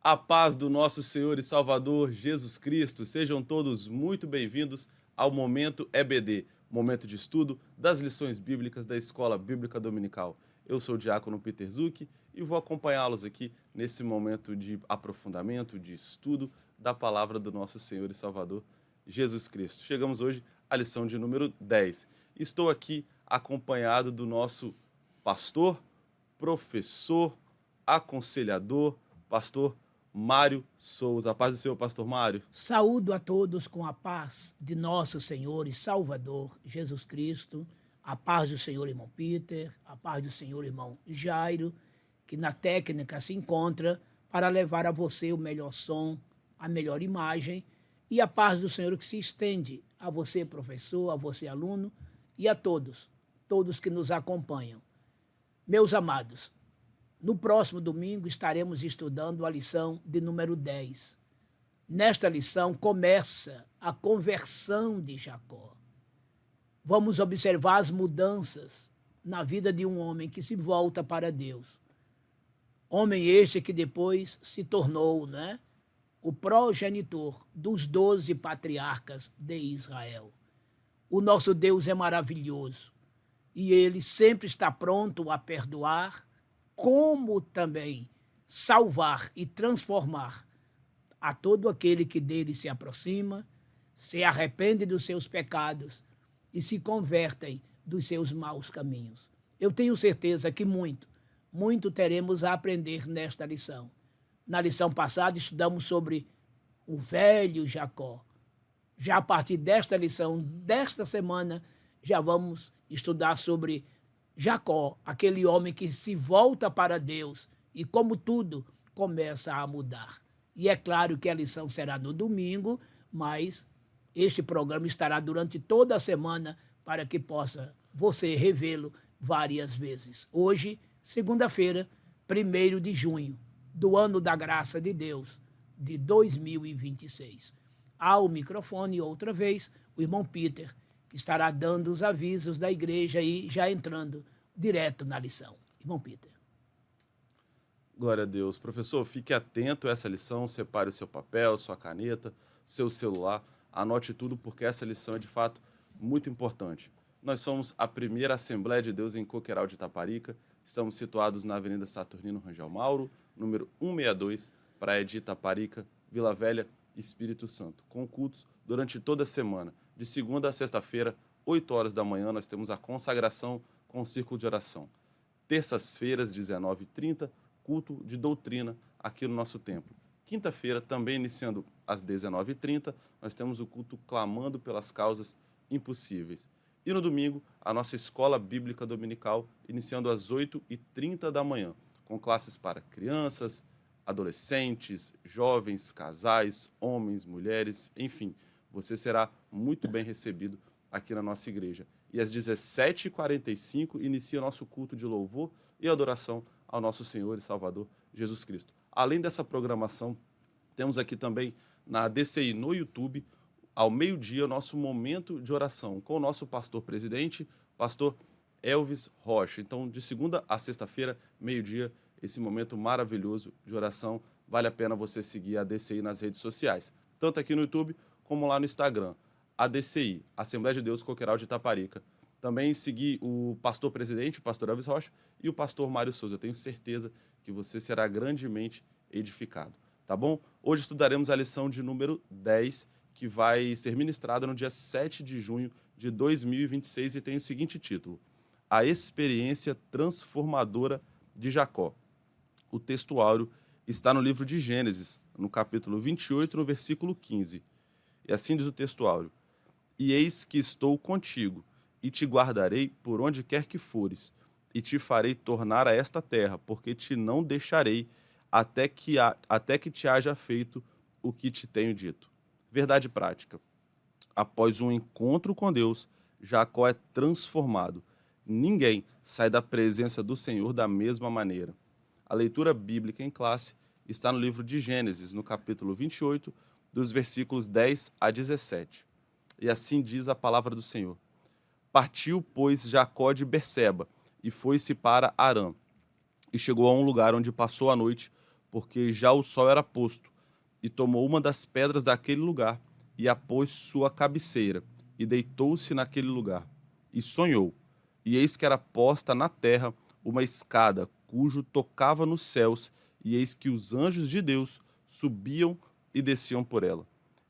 A paz do nosso Senhor e Salvador Jesus Cristo. Sejam todos muito bem-vindos ao Momento EBD, momento de estudo das lições bíblicas da Escola Bíblica Dominical. Eu sou o diácono Peter Zucchi e vou acompanhá-los aqui nesse momento de aprofundamento, de estudo da palavra do nosso Senhor e Salvador Jesus Cristo. Chegamos hoje à lição de número 10. Estou aqui acompanhado do nosso pastor, professor, aconselhador, pastor Mário Souza. A paz do Senhor, pastor Mário. Saúdo a todos com a paz de nosso Senhor e Salvador Jesus Cristo, a paz do Senhor, irmão Peter, a paz do Senhor, irmão Jairo, que na técnica se encontra para levar a você o melhor som, a melhor imagem, e a paz do Senhor que se estende a você, professor, a você, aluno, e a todos que nos acompanham. Meus amados, no próximo domingo estaremos estudando a lição de número 10. Nesta lição começa a conversão de Jacó. Vamos observar as mudanças na vida de um homem que se volta para Deus. Homem este que depois se tornou, o progenitor dos 12 patriarcas de Israel. O nosso Deus é maravilhoso e ele sempre está pronto a perdoar, como também salvar e transformar a todo aquele que dele se aproxima, se arrepende dos seus pecados e se convertem dos seus maus caminhos. Eu tenho certeza que muito teremos a aprender nesta lição. Na lição passada estudamos sobre o velho Jacó. Já a partir desta lição, desta semana, já vamos estudar sobre Jacó, aquele homem que se volta para Deus e como tudo começa a mudar. E é claro que a lição será no domingo, mas este programa estará durante toda a semana para que possa você revê-lo várias vezes. Hoje, segunda-feira, 1º de junho, do ano da graça de Deus, de 2026. Ao microfone, outra vez, o irmão Peter, que estará dando os avisos da igreja e já entrando direto na lição. Irmão Peter. Glória a Deus. Professor, fique atento a essa lição, separe o seu papel, sua caneta, seu celular, anote tudo, porque essa lição é, de fato, muito importante. Nós somos a primeira Assembleia de Deus em Coqueiral de Itaparica, estamos situados na Avenida Saturnino Rangel Mauro, número 162, Praia de Itaparica, Vila Velha, Espírito Santo, com cultos durante toda a semana. De segunda a sexta-feira, 8 horas da manhã, nós temos a consagração com o círculo de oração. Terças-feiras, 19h30, culto de doutrina aqui no nosso templo. Quinta-feira, também iniciando às 19h30, nós temos o culto clamando pelas causas impossíveis. E no domingo, a nossa escola bíblica dominical, iniciando às 8h30 da manhã, com classes para crianças, adolescentes, jovens, casais, homens, mulheres, enfim, você será muito bem recebido aqui na nossa igreja. E às 17h45 inicia nosso culto de louvor e adoração ao nosso Senhor e Salvador Jesus Cristo. Além dessa programação, temos aqui também na DCI no YouTube, ao meio-dia, nosso momento de oração com o nosso pastor presidente, pastor Elvis Rocha. Então, de segunda a sexta-feira, meio-dia, esse momento maravilhoso de oração. Vale a pena você seguir a DCI nas redes sociais, tanto aqui no YouTube como lá no Instagram. A DCI, Assembleia de Deus Coqueiral de Itaparica. Também seguir o pastor presidente, o pastor Elvis Rocha, e o pastor Mário Souza. Eu tenho certeza que você será grandemente edificado, tá bom? Hoje estudaremos a lição de número 10, que vai ser ministrada no dia 7 de junho de 2026 e tem o seguinte título: A Experiência Transformadora de Jacó. O textuário está no livro de Gênesis, no capítulo 28, no versículo 15. E assim diz o textuário: E eis que estou contigo, e te guardarei por onde quer que fores, e te farei tornar a esta terra, porque te não deixarei até que te haja feito o que te tenho dito. Verdade prática. Após um encontro com Deus, Jacó é transformado. Ninguém sai da presença do Senhor da mesma maneira. A leitura bíblica em classe está no livro de Gênesis, no capítulo 28, dos versículos 10 a 17. E assim diz a palavra do Senhor: Partiu, pois, Jacó de Berseba, e foi-se para Harã, e chegou a um lugar onde passou a noite, porque já o sol era posto, e tomou uma das pedras daquele lugar, e a pôs sua cabeceira, e deitou-se naquele lugar. E sonhou, e eis que era posta na terra uma escada, cujo tocava nos céus, e eis que os anjos de Deus subiam e desciam por ela.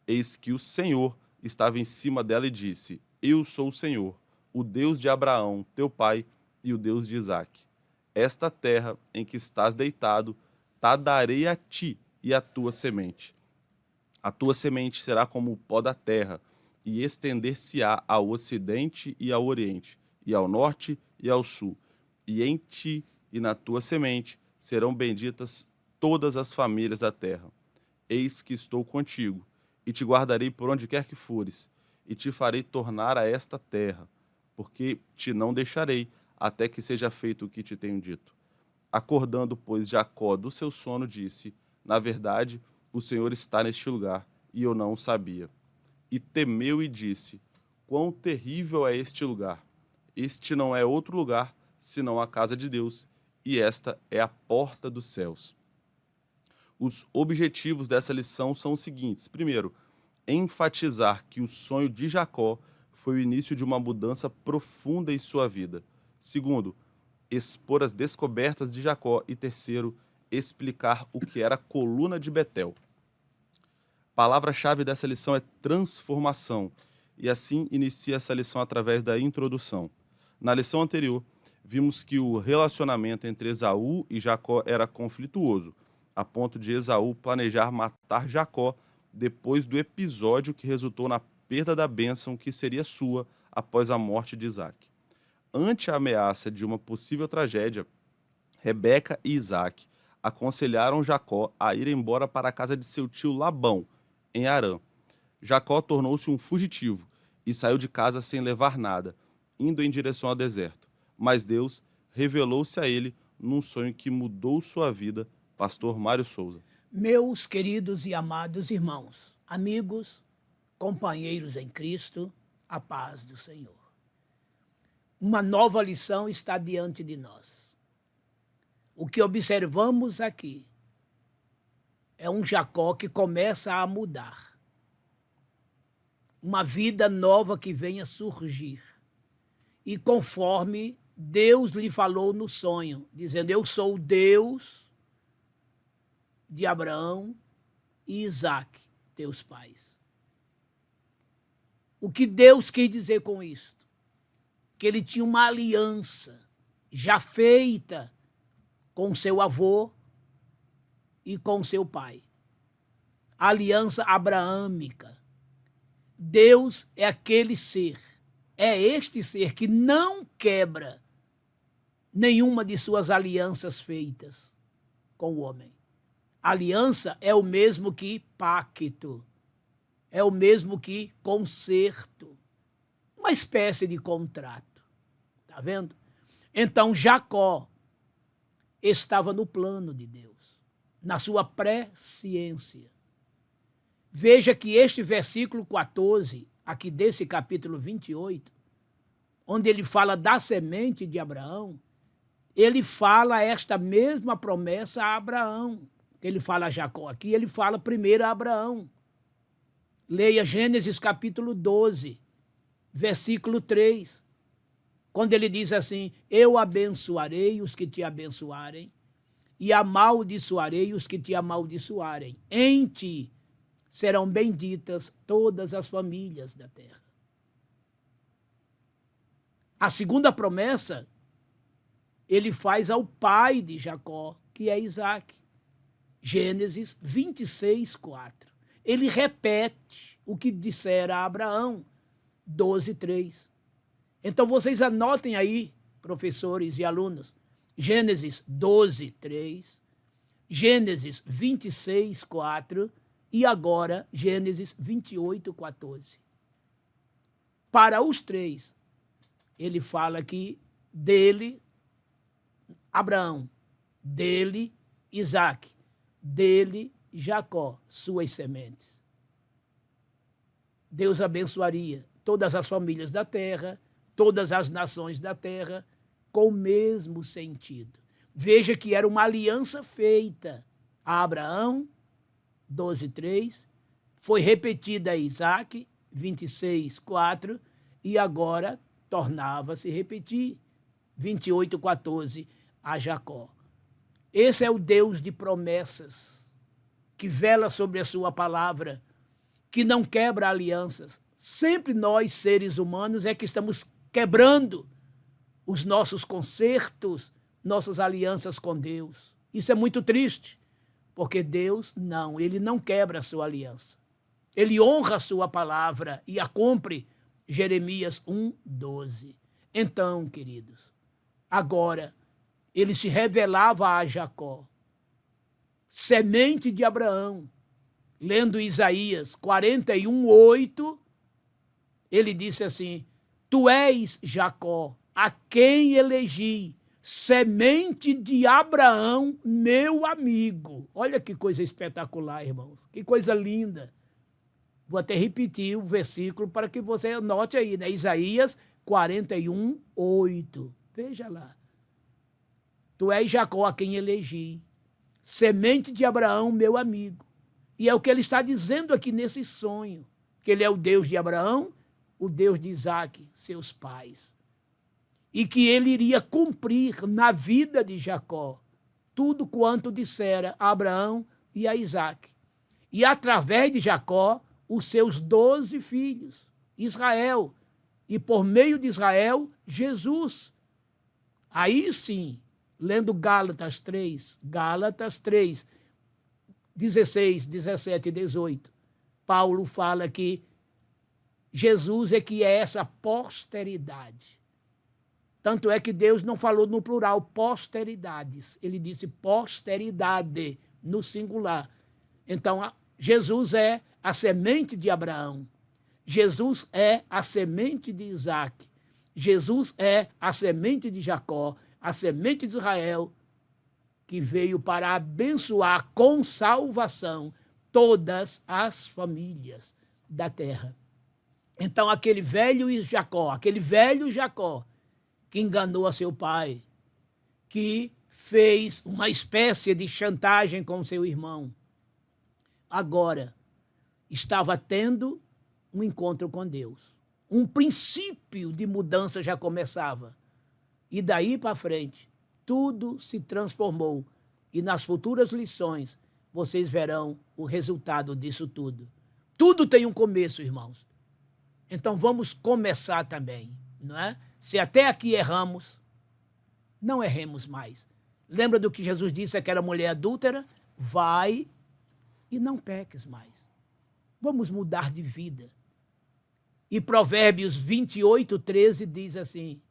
Eis que o Senhor estava em cima dela e disse: Eu sou o Senhor, o Deus de Abraão, teu pai, e o Deus de Isaque. Esta terra em que estás deitado, ta darei a ti e à tua semente. A tua semente será como o pó da terra, e estender-se-á ao ocidente e ao oriente, e ao norte e ao sul. E em ti e na tua semente serão benditas todas as famílias da terra. Eis que estou contigo, e te guardarei por onde quer que fores, e te farei tornar a esta terra, porque te não deixarei, até que seja feito o que te tenho dito. Acordando, pois, Jacó do seu sono, disse: Na verdade, o Senhor está neste lugar, e eu não o sabia. E temeu e disse: Quão terrível é este lugar! Este não é outro lugar, senão a casa de Deus, e esta é a porta dos céus. Os objetivos dessa lição são os seguintes. Primeiro, enfatizar que o sonho de Jacó foi o início de uma mudança profunda em sua vida. Segundo, expor as descobertas de Jacó. E terceiro, explicar o que era a coluna de Betel. Palavra-chave dessa lição é transformação. E assim inicia essa lição através da introdução. Na lição anterior, vimos que o relacionamento entre Esaú e Jacó era conflituoso, a ponto de Esaú planejar matar Jacó depois do episódio que resultou na perda da bênção que seria sua após a morte de Isaque. Ante a ameaça de uma possível tragédia, Rebeca e Isaque aconselharam Jacó a ir embora para a casa de seu tio Labão, em Harã. Jacó tornou-se um fugitivo e saiu de casa sem levar nada, indo em direção ao deserto. Mas Deus revelou-se a ele num sonho que mudou sua vida. Pastor Mário Souza. Meus queridos e amados irmãos, amigos, companheiros em Cristo, a paz do Senhor. Uma nova lição está diante de nós. O que observamos aqui é um Jacó que começa a mudar. Uma vida nova que vem a surgir. E conforme Deus lhe falou no sonho, dizendo: Eu sou o Deus de Abraão e Isaque, teus pais. O que Deus quis dizer com isto? Que ele tinha uma aliança já feita com seu avô e com seu pai. A aliança abraâmica. Deus é aquele ser, é este ser que não quebra nenhuma de suas alianças feitas com o homem. Aliança é o mesmo que pacto, é o mesmo que concerto, uma espécie de contrato. Está vendo? Então Jacó estava no plano de Deus, na sua presciência. Veja que este versículo 14, aqui desse capítulo 28, onde ele fala da semente de Abraão, ele fala esta mesma promessa a Abraão. Ele fala a Jacó aqui, ele fala primeiro a Abraão. Leia Gênesis capítulo 12, versículo 3, quando ele diz assim: Eu abençoarei os que te abençoarem e amaldiçoarei os que te amaldiçoarem. Em ti serão benditas todas as famílias da terra. A segunda promessa ele faz ao pai de Jacó, que é Isaque. Gênesis 26, 4. Ele repete o que dissera a Abraão, 12, 3. Então vocês anotem aí, professores e alunos, Gênesis 12, 3, Gênesis 26, 4 e agora Gênesis 28, 14. Para os três, ele fala aqui dele, Abraão, dele, Isaque, dele, Jacó, suas sementes. Deus abençoaria todas as famílias da terra, todas as nações da terra, com o mesmo sentido. Veja que era uma aliança feita a Abraão, 12:3, foi repetida a Isaac, 26:4, e agora tornava-se repetir, 28:14, a Jacó. Esse é o Deus de promessas, que vela sobre a sua palavra, que não quebra alianças. Sempre nós, seres humanos, é que estamos quebrando os nossos concertos, nossas alianças com Deus. Isso é muito triste, porque Deus não, ele não quebra a sua aliança. Ele honra a sua palavra e a cumpre. Jeremias 1:12. Então, queridos, agora ele se revelava a Jacó, semente de Abraão. Lendo Isaías 41:8, ele disse assim: Tu és Jacó, a quem elegi, semente de Abraão, meu amigo. Olha que coisa espetacular, irmãos. Que coisa linda. Vou até repetir o versículo para que você anote aí, né? Isaías 41:8. Veja lá. Tu és Jacó, a quem elegi, semente de Abraão, meu amigo. E é o que ele está dizendo aqui nesse sonho, que ele é o Deus de Abraão, o Deus de Isaac, seus pais. E que ele iria cumprir na vida de Jacó tudo quanto dissera a Abraão e a Isaac. E através de Jacó, os seus 12 filhos, Israel. E por meio de Israel, Jesus. Aí sim, lendo Gálatas 3, 16, 17 e 18, Paulo fala que Jesus é que é essa posteridade. Tanto é que Deus não falou no plural, posteridades. Ele disse posteridade, no singular. Então, Jesus é a semente de Abraão. Jesus é a semente de Isaac. Jesus é a semente de Jacó, a semente de Israel, que veio para abençoar com salvação todas as famílias da terra. Então, aquele velho Jacó, que enganou a seu pai, que fez uma espécie de chantagem com seu irmão, agora estava tendo um encontro com Deus. Um princípio de mudança já começava. E daí para frente, tudo se transformou. E nas futuras lições, vocês verão o resultado disso tudo. Tudo tem um começo, irmãos. Então vamos começar também, não é? Se até aqui erramos, não erremos mais. Lembra do que Jesus disse àquela mulher adúltera? Vai e não peques mais. Vamos mudar de vida. E Provérbios 28:13 diz assim: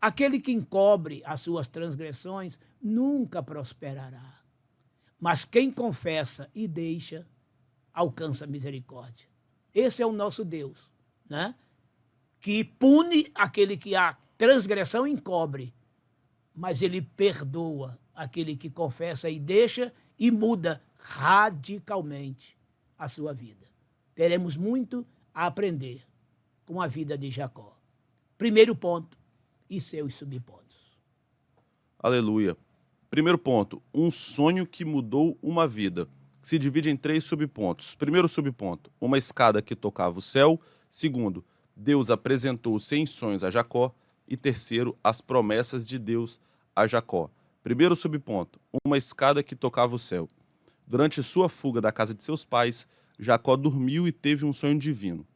aquele que encobre as suas transgressões nunca prosperará, mas quem confessa e deixa alcança misericórdia. Esse é o nosso Deus, né? Que pune aquele que a transgressão encobre, mas ele perdoa aquele que confessa e deixa e muda radicalmente a sua vida. Teremos muito a aprender com a vida de Jacó. Primeiro ponto e seus subpontos. Aleluia. Primeiro ponto, um sonho que mudou uma vida. Se divide em 3 subpontos. Primeiro subponto, uma escada que tocava o céu. Segundo, Deus apresentou-se em sonhos a Jacó. E terceiro, as promessas de Deus a Jacó. Primeiro subponto, uma escada que tocava o céu. Durante sua fuga da casa de seus pais, Jacó dormiu e teve um sonho divino.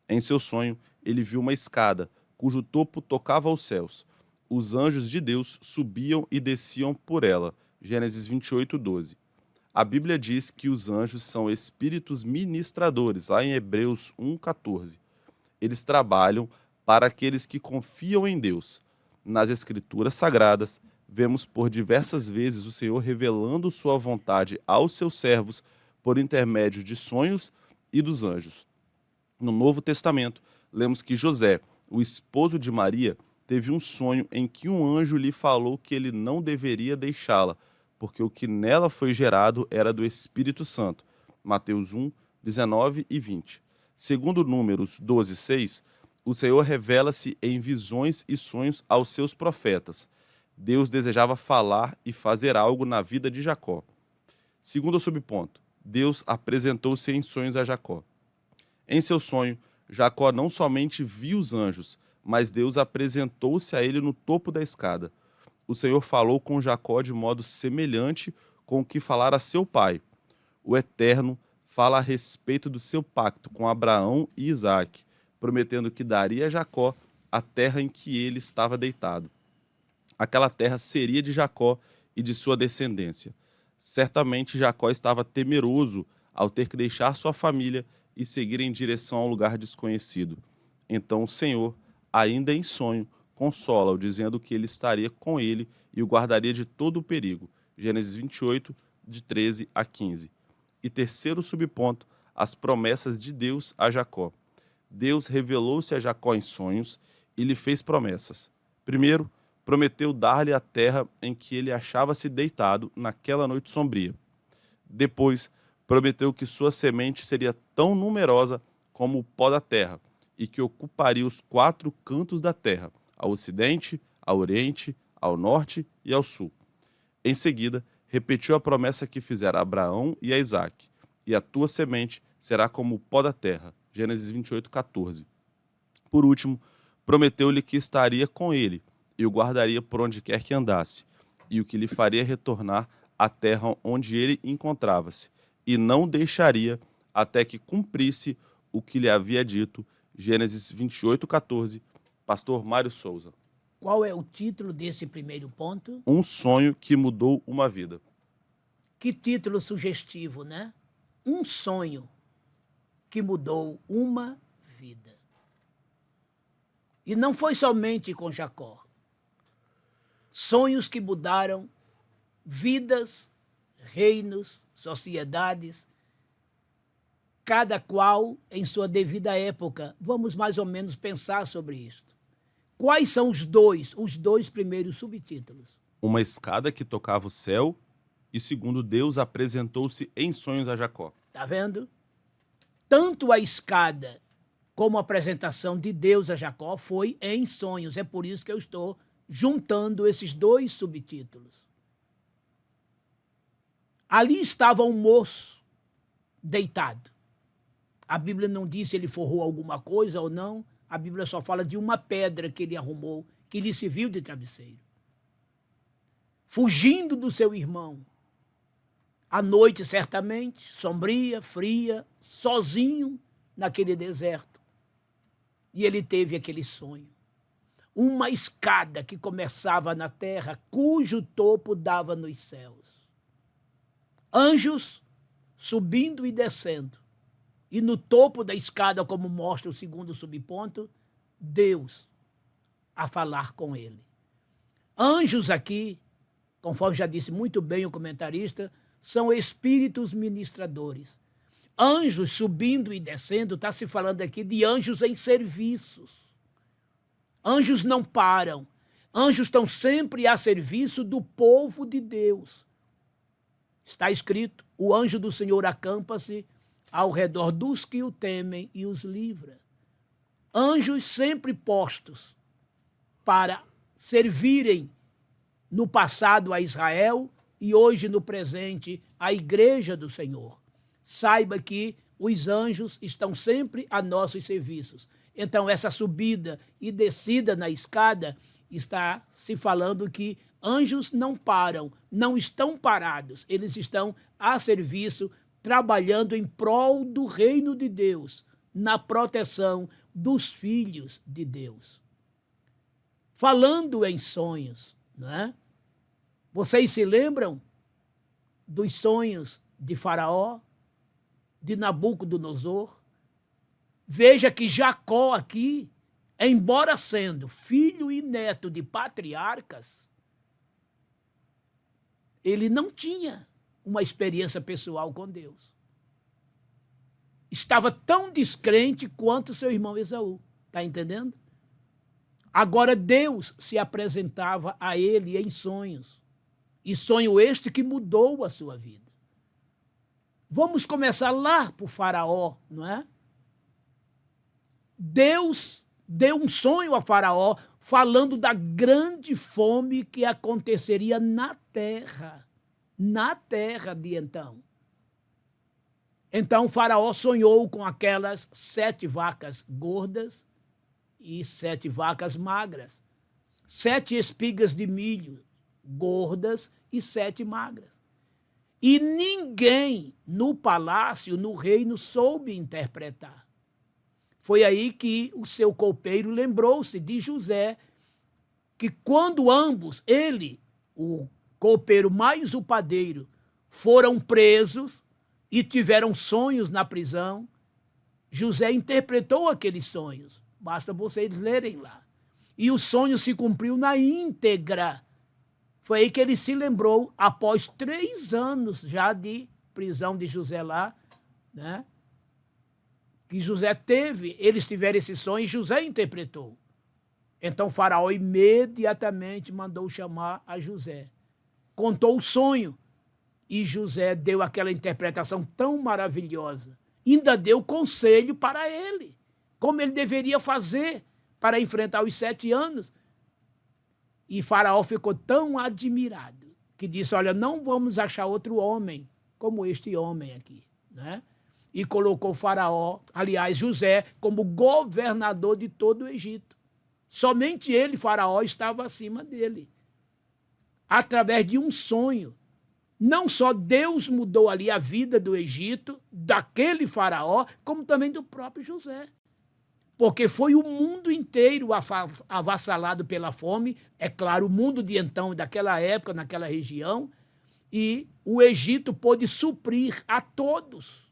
Em seu sonho, ele viu uma escada, cujo topo tocava aos céus. Os anjos de Deus subiam e desciam por ela. Gênesis 28:12. A Bíblia diz que os anjos são espíritos ministradores, lá em Hebreus 1:14. Eles trabalham para aqueles que confiam em Deus. Nas Escrituras Sagradas, vemos por diversas vezes o Senhor revelando sua vontade aos seus servos por intermédio de sonhos e dos anjos. No Novo Testamento, lemos que José, o esposo de Maria, teve um sonho em que um anjo lhe falou que ele não deveria deixá-la, porque o que nela foi gerado era do Espírito Santo. Mateus 1, 19 e 20. Segundo Números 12:6, o Senhor revela-se em visões e sonhos aos seus profetas. Deus desejava falar e fazer algo na vida de Jacó. Segundo subponto, Deus apresentou-se em sonhos a Jacó. Em seu sonho, Jacó não somente viu os anjos, mas Deus apresentou-se a ele no topo da escada. O Senhor falou com Jacó de modo semelhante com o que falara a seu pai. O Eterno fala a respeito do seu pacto com Abraão e Isaque, prometendo que daria a Jacó a terra em que ele estava deitado. Aquela terra seria de Jacó e de sua descendência. Certamente Jacó estava temeroso ao ter que deixar sua família e seguir em direção a um lugar desconhecido. Então o Senhor, ainda em sonho, consola-o, dizendo que ele estaria com ele e o guardaria de todo o perigo. Gênesis 28, de 13 a 15. E terceiro subponto, as promessas de Deus a Jacó. Deus revelou-se a Jacó em sonhos e lhe fez promessas. Primeiro, prometeu dar-lhe a terra em que ele achava-se deitado naquela noite sombria. Depois, prometeu que sua semente seria tão numerosa como o pó da terra e que ocuparia os 4 cantos da terra, ao ocidente, ao oriente, ao norte e ao sul. Em seguida, repetiu a promessa que fizera a Abraão e a Isaque, e a tua semente será como o pó da terra. Gênesis 28, 14. Por último, prometeu-lhe que estaria com ele e o guardaria por onde quer que andasse, e o que lhe faria retornar à terra onde ele encontrava-se, e não deixaria até que cumprisse o que lhe havia dito. Gênesis 28, 14. Pastor Mário Souza. Qual é o título desse primeiro ponto? Um sonho que mudou uma vida. Que título sugestivo, né? Um sonho que mudou uma vida. E não foi somente com Jacó. Sonhos que mudaram vidas, reinos, sociedades, cada qual em sua devida época. Vamos mais ou menos pensar sobre isto. Quais são os dois primeiros subtítulos? Uma escada que tocava o céu e, segundo, Deus apresentou-se em sonhos a Jacó. Está vendo? Tanto a escada como a apresentação de Deus a Jacó foi em sonhos. É por isso que eu estou juntando esses 2 subtítulos. Ali estava um moço deitado. A Bíblia não diz se ele forrou alguma coisa ou não. A Bíblia só fala de uma pedra que ele arrumou, que lhe serviu de travesseiro. Fugindo do seu irmão. À noite, certamente, sombria, fria, sozinho naquele deserto. E ele teve aquele sonho. Uma escada que começava na terra, cujo topo dava nos céus. Anjos subindo e descendo. E no topo da escada, como mostra o segundo subponto, Deus a falar com ele. Anjos aqui, conforme já disse muito bem o comentarista, são espíritos ministradores. Anjos subindo e descendo, está se falando aqui de anjos em serviços. Anjos não param. Anjos estão sempre a serviço do povo de Deus. Está escrito, o anjo do Senhor acampa-se ao redor dos que o temem e os livra. Anjos sempre postos para servirem no passado a Israel e hoje no presente a igreja do Senhor. Saiba que os anjos estão sempre a nossos serviços. Então, essa subida e descida na escada está se falando que anjos não param, não estão parados. Eles estão a serviço, trabalhando em prol do reino de Deus, na proteção dos filhos de Deus. Falando em sonhos, não é? Vocês se lembram dos sonhos de Faraó, de Nabucodonosor? Veja que Jacó aqui, embora sendo filho e neto de patriarcas, ele não tinha uma experiência pessoal com Deus. Estava tão descrente quanto seu irmão Esaú. Está entendendo? Agora Deus se apresentava a ele em sonhos. E sonho este que mudou a sua vida. Vamos começar lá por Faraó, não é? Deus deu um sonho a Faraó falando da grande fome que aconteceria na terra. na terra de então. Então Faraó sonhou com aquelas 7 vacas gordas e 7 vacas magras, 7 espigas de milho gordas e 7 magras. E ninguém no palácio, no reino, soube interpretar. Foi aí que o seu copeiro lembrou-se de José, que quando ambos, ele, o copeiro mais o padeiro, foram presos e tiveram sonhos na prisão, José interpretou aqueles sonhos. Basta vocês lerem lá. E o sonho se cumpriu na íntegra. Foi aí que ele se lembrou, após 3 anos já de prisão de José lá, né? Que José teve, eles tiveram esse sonho e José interpretou. Então Faraó imediatamente mandou chamar a José. Contou o sonho e José deu aquela interpretação tão maravilhosa. Ainda deu conselho para ele, como ele deveria fazer para enfrentar os 7 anos. E Faraó ficou tão admirado que disse, olha, não vamos achar outro homem como este homem aqui, né? E colocou Faraó, aliás, José, como governador de todo o Egito. Somente ele, Faraó, estava acima dele. Através de um sonho. Não só Deus mudou ali a vida do Egito, daquele Faraó, como também do próprio José. Porque foi o mundo inteiro avassalado pela fome, é claro, o mundo de então, daquela época, naquela região, e o Egito pôde suprir a todos.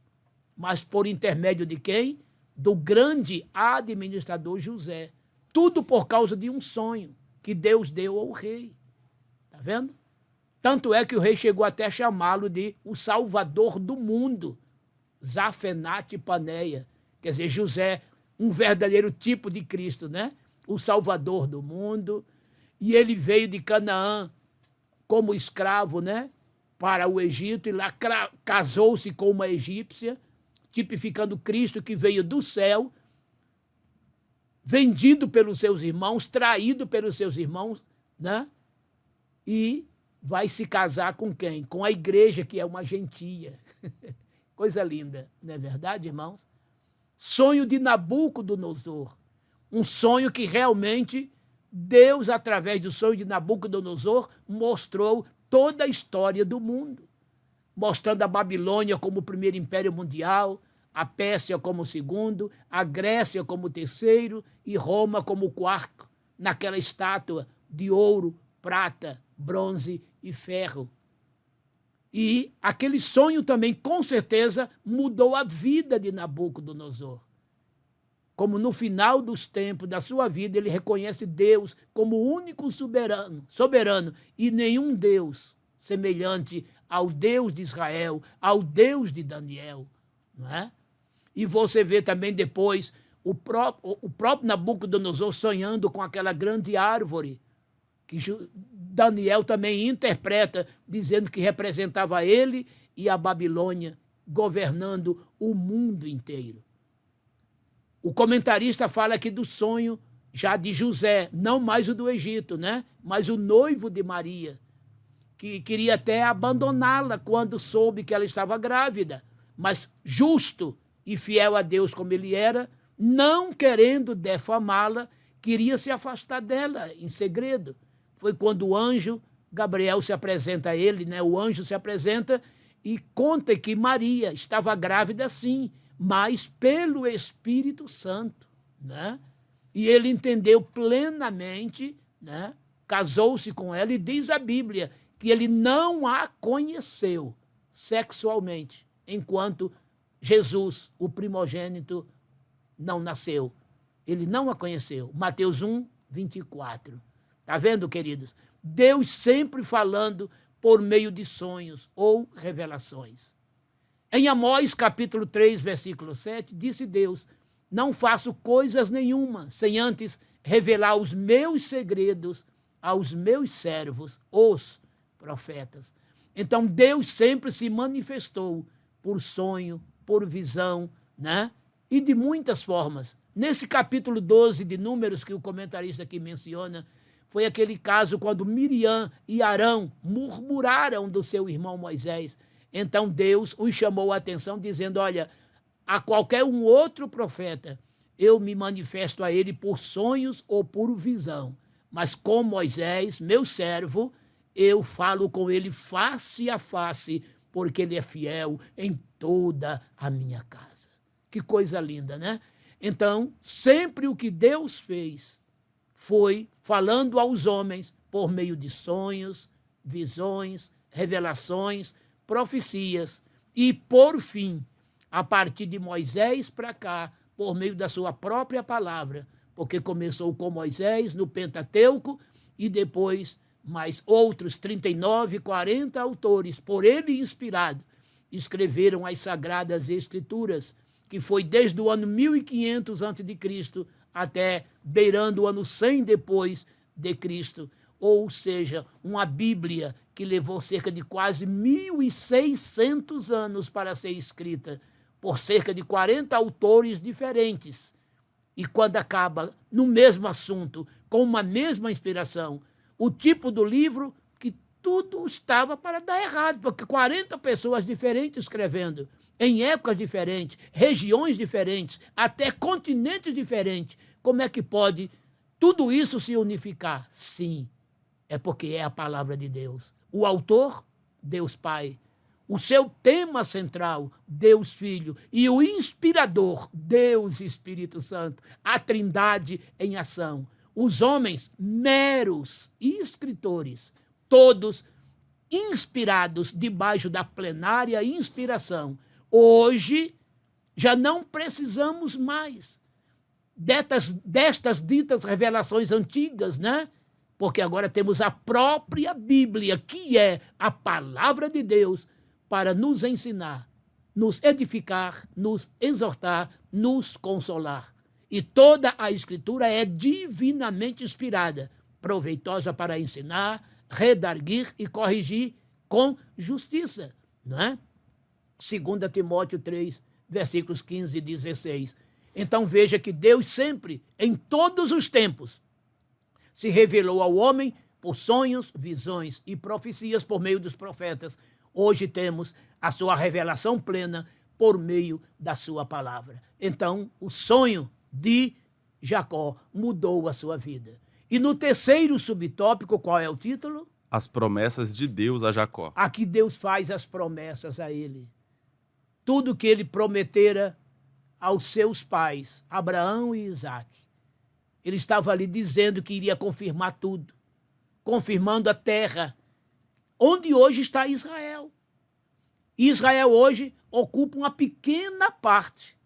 Mas por intermédio de quem? Do grande administrador José. Tudo por causa de um sonho que Deus deu ao rei. Está vendo? Tanto é que o rei chegou até a chamá-lo de o Salvador do mundo, Zafenate Paneia. Quer dizer, José, um verdadeiro tipo de Cristo, né? O Salvador do mundo. E ele veio de Canaã como escravo, né? Para o Egito e lá casou-se com uma egípcia, tipificando Cristo que veio do céu, vendido pelos seus irmãos, traído pelos seus irmãos, né? E vai se casar com quem? Com a igreja, que é uma gentia. Coisa linda, não é verdade, irmãos? Sonho de Nabucodonosor. Um sonho que realmente Deus, através do sonho de Nabucodonosor, mostrou toda a história do mundo. Mostrando a Babilônia como o primeiro império mundial, a Pérsia como o segundo, a Grécia como o terceiro e Roma como o quarto, naquela estátua de ouro, prata, bronze e ferro. E aquele sonho também, com certeza, mudou a vida de Nabucodonosor. Como no final dos tempos da sua vida, ele reconhece Deus como o único soberano e nenhum Deus semelhante ao Deus de Israel, ao Deus de Daniel, não é? E você vê também depois o próprio Nabucodonosor sonhando com aquela grande árvore, que Daniel também interpreta, dizendo que representava ele e a Babilônia, governando o mundo inteiro. O comentarista fala aqui do sonho já de José, não mais o do Egito, né? Mas o noivo de Maria, que queria até abandoná-la quando soube que ela estava grávida, mas justo e fiel a Deus como ele era, não querendo defamá-la, queria se afastar dela em segredo. Foi quando o anjo Gabriel se apresenta a ele, né? O anjo se apresenta e conta que Maria estava grávida sim, mas pelo Espírito Santo, né? E ele entendeu plenamente, né? Casou-se com ela e diz a Bíblia que ele não a conheceu sexualmente, enquanto Jesus, o primogênito, não nasceu. Ele não a conheceu. Mateus 1, 24. Está vendo, queridos? Deus sempre falando por meio de sonhos ou revelações. Em Amós, capítulo 3, versículo 7, disse Deus, não faço coisas nenhuma, sem antes revelar os meus segredos aos meus servos, os profetas. Então, Deus sempre se manifestou por sonho, por visão, né? E de muitas formas. Nesse capítulo 12 de Números, que o comentarista aqui menciona, Foi aquele caso quando Miriam e Arão murmuraram do seu irmão Moisés. Então Deus os chamou a atenção, dizendo: olha, a qualquer um outro profeta eu me manifesto a ele por sonhos ou por visão. Mas com Moisés, meu servo, eu falo com ele face a face, porque ele é fiel em toda a minha casa. Que coisa linda, né? Então, sempre o que Deus fez foi falando aos homens por meio de sonhos, visões, revelações, profecias. E, por fim, a partir de Moisés para cá, por meio da sua própria palavra, porque começou com Moisés no Pentateuco e depois mais outros 39, 40 autores, por ele inspirado, escreveram as Sagradas Escrituras, que foi desde o ano 1500 a.C. até beirando o ano 100 depois de Cristo, ou seja, uma Bíblia que levou cerca de quase 1.600 anos para ser escrita, por cerca de 40 autores diferentes. E quando acaba no mesmo assunto, com uma mesma inspiração, o tipo do livro que tudo estava para dar errado, porque 40 pessoas diferentes escrevendo, em épocas diferentes, regiões diferentes, até continentes diferentes. Como é que pode tudo isso se unificar? Sim, é porque é a palavra de Deus. O autor, Deus Pai. O seu tema central, Deus Filho. E o inspirador, Deus Espírito Santo. A Trindade em ação. Os homens, meros escritores, todos inspirados debaixo da plenária inspiração. Hoje, já não precisamos mais destas ditas revelações antigas, né? Porque agora temos a própria Bíblia, que é a palavra de Deus, para nos ensinar, nos edificar, nos exortar, nos consolar. E toda a Escritura é divinamente inspirada, proveitosa para ensinar, redarguir e corrigir com justiça, não é? 2 Timóteo 3, versículos 15 e 16. Então veja que Deus sempre, em todos os tempos, se revelou ao homem por sonhos, visões e profecias por meio dos profetas. Hoje temos a sua revelação plena por meio da sua palavra. Então, o sonho de Jacó mudou a sua vida. E no terceiro subtópico, qual é o título? As promessas de Deus a Jacó. Aqui Deus faz as promessas a ele. Tudo que ele prometera aos seus pais, Abraão e Isaque. Ele estava ali dizendo que iria confirmar tudo, confirmando a terra, onde hoje está Israel. Israel hoje ocupa uma pequena parte.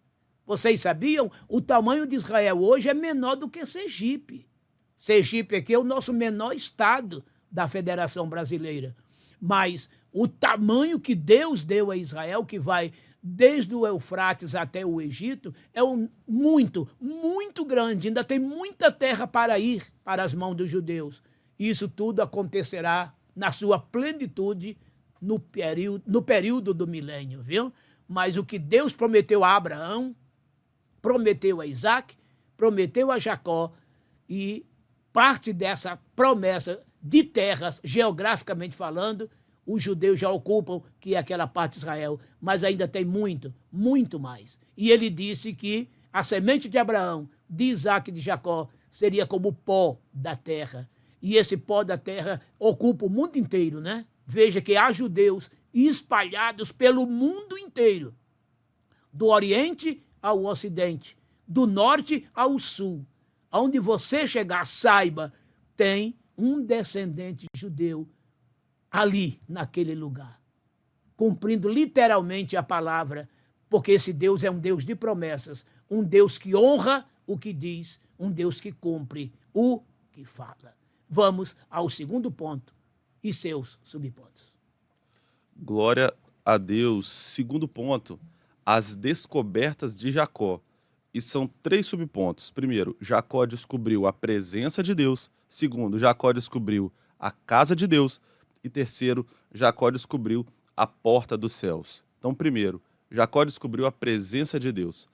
Vocês sabiam? O tamanho de Israel hoje é menor do que Sergipe. Sergipe aqui é o nosso menor estado da Federação Brasileira. Mas o tamanho que Deus deu a Israel, que vai desde o Eufrates até o Egito, é muito, muito grande. Ainda tem muita terra para ir para as mãos dos judeus. Isso tudo acontecerá na sua plenitude no período do milênio, viu? Mas o que Deus prometeu a Abraão, prometeu a Isaque, prometeu a Jacó, e parte dessa promessa de terras, geograficamente falando, os judeus já ocupam, que é aquela parte de Israel, mas ainda tem muito, muito mais. E ele disse que a semente de Abraão, de Isaque e de Jacó seria como o pó da terra. E esse pó da terra ocupa o mundo inteiro, né? Veja que há judeus espalhados pelo mundo inteiro, do Oriente ao Ocidente, do Norte ao Sul. Aonde você chegar, saiba, tem um descendente judeu ali, naquele lugar, cumprindo literalmente a palavra, porque esse Deus é um Deus de promessas, um Deus que honra o que diz, um Deus que cumpre o que fala. Vamos ao segundo ponto e seus subpontos. Glória a Deus. Segundo ponto, as descobertas de Jacó. E são 3 subpontos. Primeiro, Jacó descobriu a presença de Deus. Segundo, Jacó descobriu a casa de Deus. E terceiro, Jacó descobriu a porta dos céus. Então, primeiro, Jacó descobriu a presença de Deus.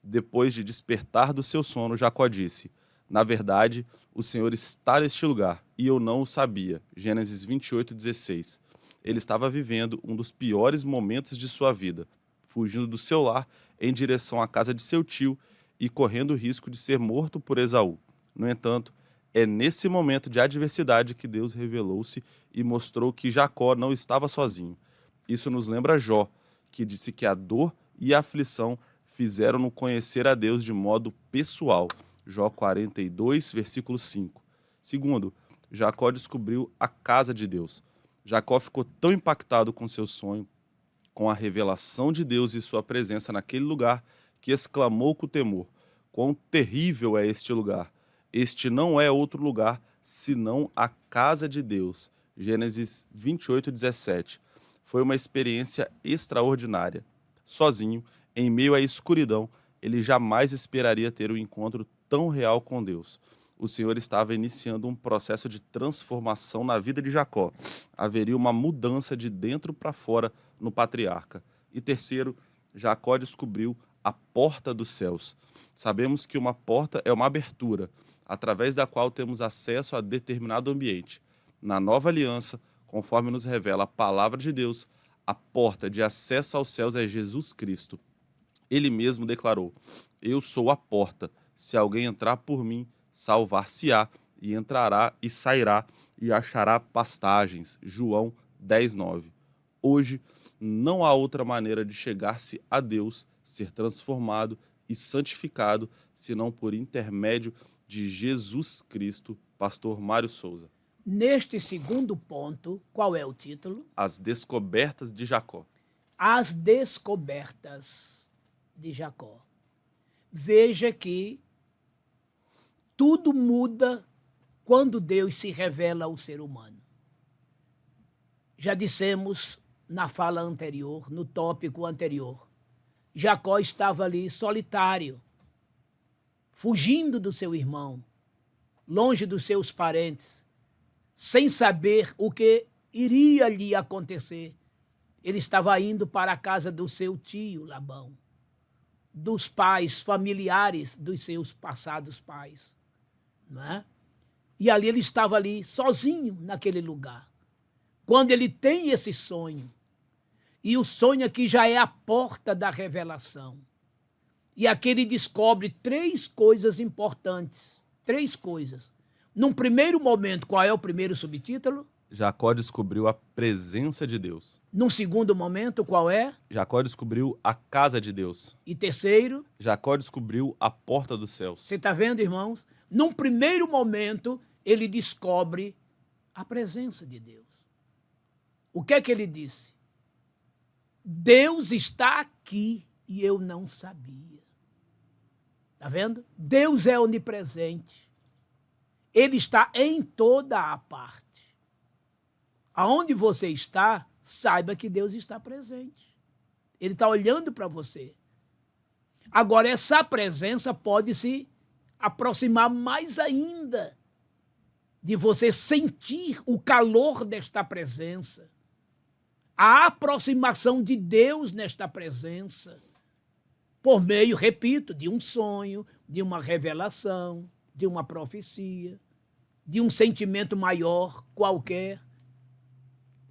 Depois de despertar do seu sono, Jacó disse: Na verdade, o Senhor está neste lugar, e eu não o sabia. Gênesis 28:16. Ele estava vivendo um dos piores momentos de sua vida, fugindo do seu lar em direção à casa de seu tio e correndo o risco de ser morto por Esaú. No entanto, é nesse momento de adversidade que Deus revelou-se e mostrou que Jacó não estava sozinho. Isso nos lembra Jó, que disse que a dor e a aflição fizeram-no conhecer a Deus de modo pessoal. Jó 42, versículo 5. Segundo, Jacó descobriu a casa de Deus. Jacó ficou tão impactado com seu sonho, com a revelação de Deus e sua presença naquele lugar, que exclamou com temor: quão terrível é este lugar! Este não é outro lugar senão a casa de Deus. Gênesis 28:17. Foi uma experiência extraordinária. Sozinho, em meio à escuridão, ele jamais esperaria ter um encontro tão real com Deus. O Senhor estava iniciando um processo de transformação na vida de Jacó. Haveria uma mudança de dentro para fora no patriarca. E terceiro, Jacó descobriu a porta dos céus. Sabemos que uma porta é uma abertura, através da qual temos acesso a determinado ambiente. Na nova aliança, conforme nos revela a palavra de Deus, a porta de acesso aos céus é Jesus Cristo. Ele mesmo declarou: eu sou a porta, se alguém entrar por mim, salvar-se-á, e entrará e sairá, e achará pastagens. João 10:9. Hoje, não há outra maneira de chegar-se a Deus, ser transformado e santificado, senão por intermédio de Jesus Cristo. Pastor Mário Souza. Neste segundo ponto, qual é o título? As descobertas de Jacó. As descobertas de Jacó. Veja que tudo muda quando Deus se revela ao ser humano. Já dissemos na fala anterior, no tópico anterior, Jacó estava ali solitário, fugindo do seu irmão, longe dos seus parentes, sem saber o que iria lhe acontecer. Ele estava indo para a casa do seu tio Labão, dos pais familiares dos seus passados pais, não é? E ali ele estava ali sozinho naquele lugar. Quando ele tem esse sonho, e o sonho aqui já é a porta da revelação, e aqui ele descobre três coisas importantes, três coisas. Num primeiro momento, qual é o primeiro subtítulo? Jacó descobriu a presença de Deus. Num segundo momento, qual é? Jacó descobriu a casa de Deus. E terceiro? Jacó descobriu a porta dos céus. Você está vendo, irmãos? Num primeiro momento, ele descobre a presença de Deus. O que é que ele disse? Deus está aqui e eu não sabia. Está vendo? Deus é onipresente. Ele está em toda a parte. Aonde você está, saiba que Deus está presente. Ele está olhando para você. Agora, essa presença pode se aproximar mais ainda de você sentir o calor desta presença, a aproximação de Deus nesta presença, por meio, repito, de um sonho, de uma revelação, de uma profecia, de um sentimento maior qualquer.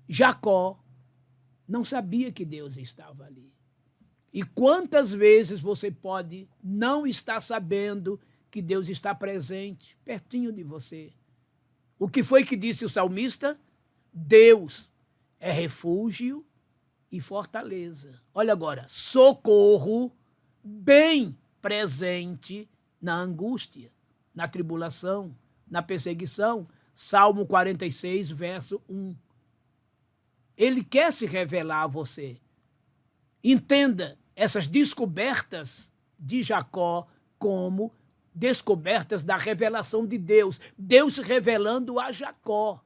Jacó não sabia que Deus estava ali. E quantas vezes você pode não estar sabendo que Deus está presente, pertinho de você? O que foi que disse o salmista? Deus é refúgio e fortaleza. Olha agora, socorro bem presente na angústia, na tribulação, na perseguição. Salmo 46, verso 1. Ele quer se revelar a você. Entenda essas descobertas de Jacó como descobertas da revelação de Deus. Deus se revelando a Jacó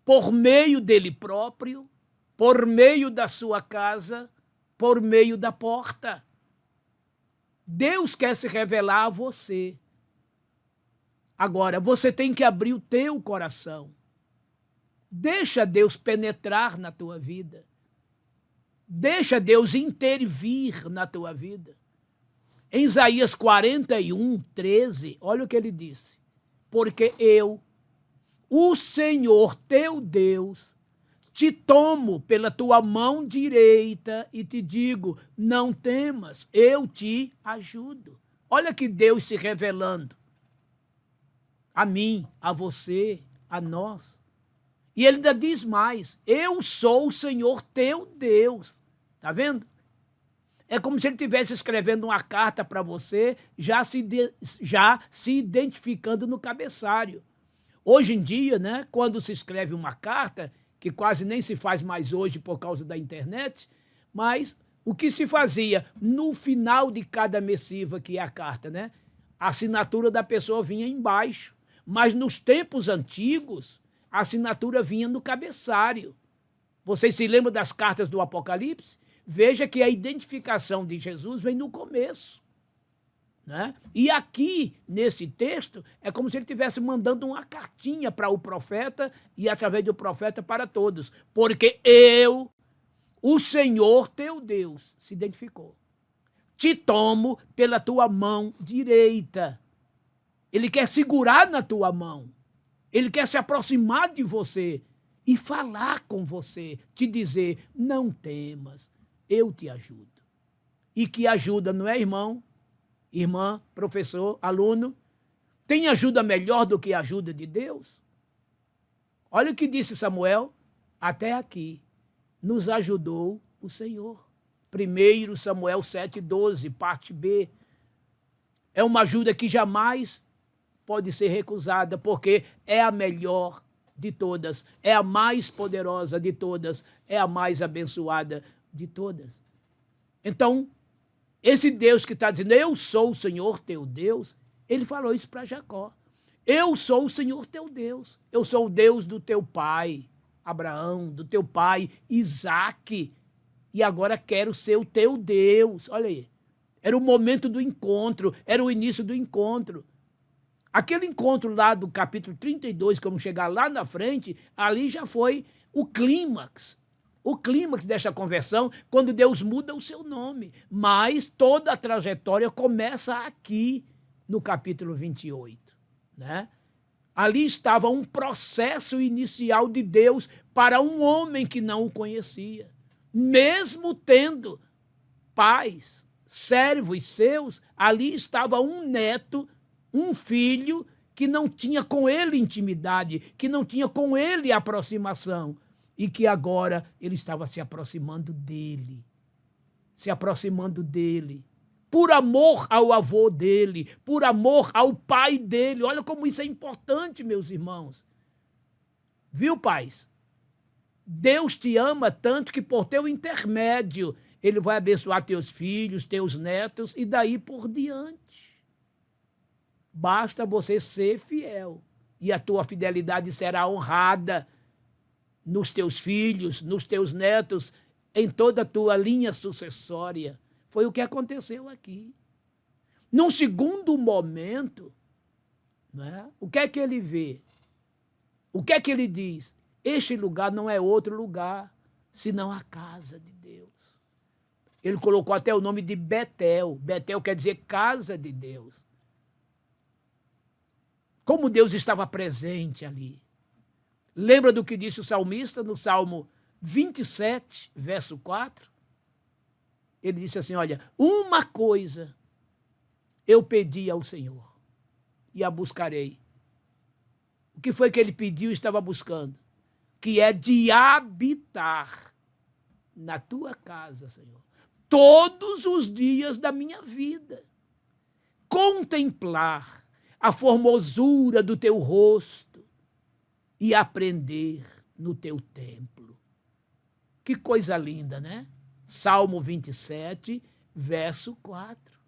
por meio dele próprio, por meio da sua casa, por meio da porta. Deus quer se revelar a você. Agora, você tem que abrir o teu coração. Deixa Deus penetrar na tua vida. Deixa Deus intervir na tua vida. Em Isaías 41, 13, olha o que ele disse. Porque eu, o Senhor teu Deus, te tomo pela tua mão direita e te digo, não temas, eu te ajudo. Olha que Deus se revelando a mim, a você, a nós. E ele ainda diz mais, eu sou o Senhor teu Deus. Tá vendo? É como se ele estivesse escrevendo uma carta para você, já se identificando no cabeçalho. Hoje em dia, né, quando se escreve uma carta, que quase nem se faz mais hoje por causa da internet, mas o que se fazia no final de cada missiva, que é a carta, né, a assinatura da pessoa vinha embaixo. Mas nos tempos antigos, a assinatura vinha no cabeçalho. Vocês se lembram das cartas do Apocalipse? Veja que a identificação de Jesus vem no começo. Né? E aqui, nesse texto, é como se ele estivesse mandando uma cartinha para o profeta e, através do profeta, para todos. Porque eu, o Senhor teu Deus, se identificou. Te tomo pela tua mão direita. Ele quer segurar na tua mão. Ele quer se aproximar de você e falar com você, te dizer, não temas, eu te ajudo. E que ajuda, não é, irmão? Irmã, professor, aluno? Tem ajuda melhor do que a ajuda de Deus? Olha o que disse Samuel. Até aqui nos ajudou o Senhor. 1 Samuel 7,12, parte B. É uma ajuda que jamais pode ser recusada, porque é a melhor de todas, é a mais poderosa de todas, é a mais abençoada de todas. Então, esse Deus que está dizendo, eu sou o Senhor teu Deus, ele falou isso para Jacó. Eu sou o Senhor teu Deus, eu sou o Deus do teu pai, Abraão, do teu pai, Isaque, e agora quero ser o teu Deus. Olha aí, era o momento do encontro, era o início do encontro. Aquele encontro lá do capítulo 32, que vamos chegar lá na frente, ali já foi o clímax desta conversão, quando Deus muda o seu nome. Mas toda a trajetória começa aqui, no capítulo 28. Né? Ali estava um processo inicial de Deus para um homem que não o conhecia. Mesmo tendo pais, servos seus, ali estava um neto, um filho que não tinha com ele intimidade, que não tinha com ele aproximação, e que agora ele estava se aproximando dele, por amor ao avô dele, por amor ao pai dele. Olha como isso é importante, meus irmãos. Viu, pais? Deus te ama tanto que por teu intermédio ele vai abençoar teus filhos, teus netos e daí por diante. Basta você ser fiel e a tua fidelidade será honrada nos teus filhos, nos teus netos, em toda a tua linha sucessória. Foi o que aconteceu aqui. Num segundo momento, né, o que é que ele vê? O que é que ele diz? Este lugar não é outro lugar, senão a casa de Deus. Ele colocou até o nome de Betel. Betel quer dizer casa de Deus. Como Deus estava presente ali. Lembra do que disse o salmista no Salmo 27, verso 4? Ele disse assim, olha, uma coisa eu pedi ao Senhor e a buscarei. O que foi que ele pediu e estava buscando? Que é de habitar na tua casa, Senhor, todos os dias da minha vida. Contemplar a formosura do teu rosto e aprender no teu templo. Que coisa linda, né? Salmo 27, verso 4.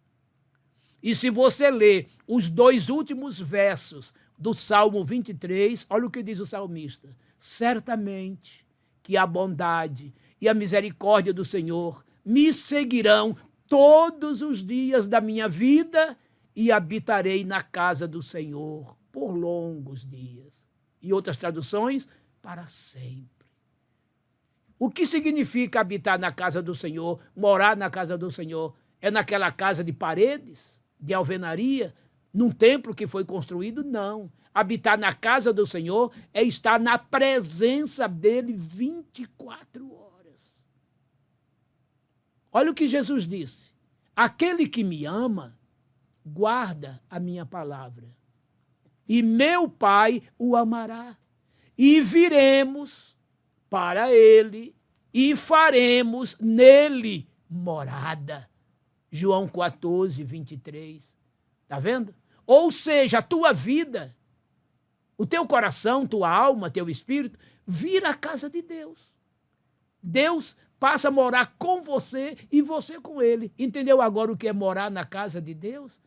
E se você ler os dois últimos versos do Salmo 23, olha o que diz o salmista. Certamente que a bondade e a misericórdia do Senhor me seguirão todos os dias da minha vida e habitarei na casa do Senhor por longos dias. E outras traduções, para sempre. O que significa habitar na casa do Senhor, morar na casa do Senhor? É naquela casa de paredes, de alvenaria, num templo que foi construído? Não. Habitar na casa do Senhor é estar na presença dele 24 horas. Olha o que Jesus disse. Aquele que me ama, guarda a minha palavra. E meu Pai o amará. E viremos para ele e faremos nele morada. João 14, 23. Está vendo? Ou seja, a tua vida, o teu coração, tua alma, teu espírito, vira a casa de Deus. Deus passa a morar com você e você com ele. Entendeu agora o que é morar na casa de Deus?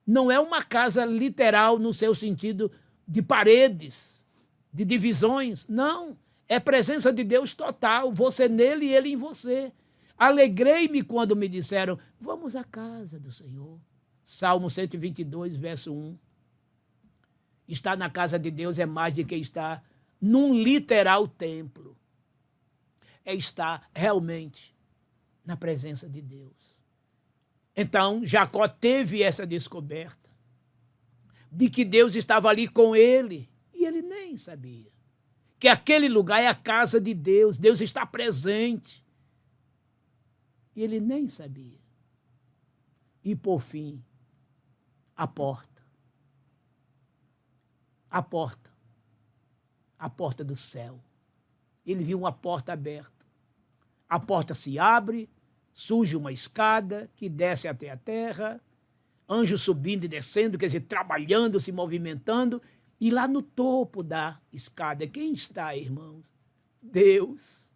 Não é uma casa literal no seu sentido de paredes, de divisões. Não. É presença de Deus total. Você nele e ele em você. Alegrei-me quando me disseram, vamos à casa do Senhor. Salmo 122, verso 1. Estar na casa de Deus é mais do que estar num literal templo. É estar realmente na presença de Deus. Então, Jacó teve essa descoberta de que Deus estava ali com ele e ele nem sabia. Que aquele lugar é a casa de Deus, Deus está presente. E ele nem sabia. E, por fim, a porta. A porta. A porta do céu. Ele viu uma porta aberta. A porta se abre, surge uma escada que desce até a terra, anjos subindo e descendo, quer dizer, trabalhando, se movimentando, e lá no topo da escada, quem está, irmãos? Deus.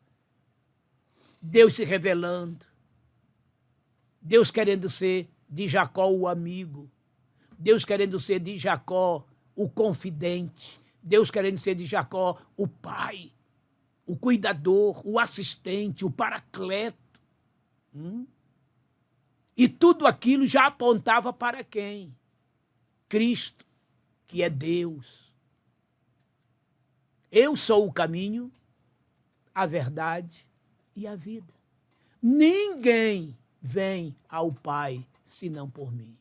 Deus se revelando. Deus querendo ser de Jacó o amigo. Deus querendo ser de Jacó o confidente. Deus querendo ser de Jacó o pai, o cuidador, o assistente, o paracleto. E tudo aquilo já apontava para quem? Cristo, que é Deus. Eu sou o caminho, a verdade e a vida. Ninguém vem ao Pai senão por mim.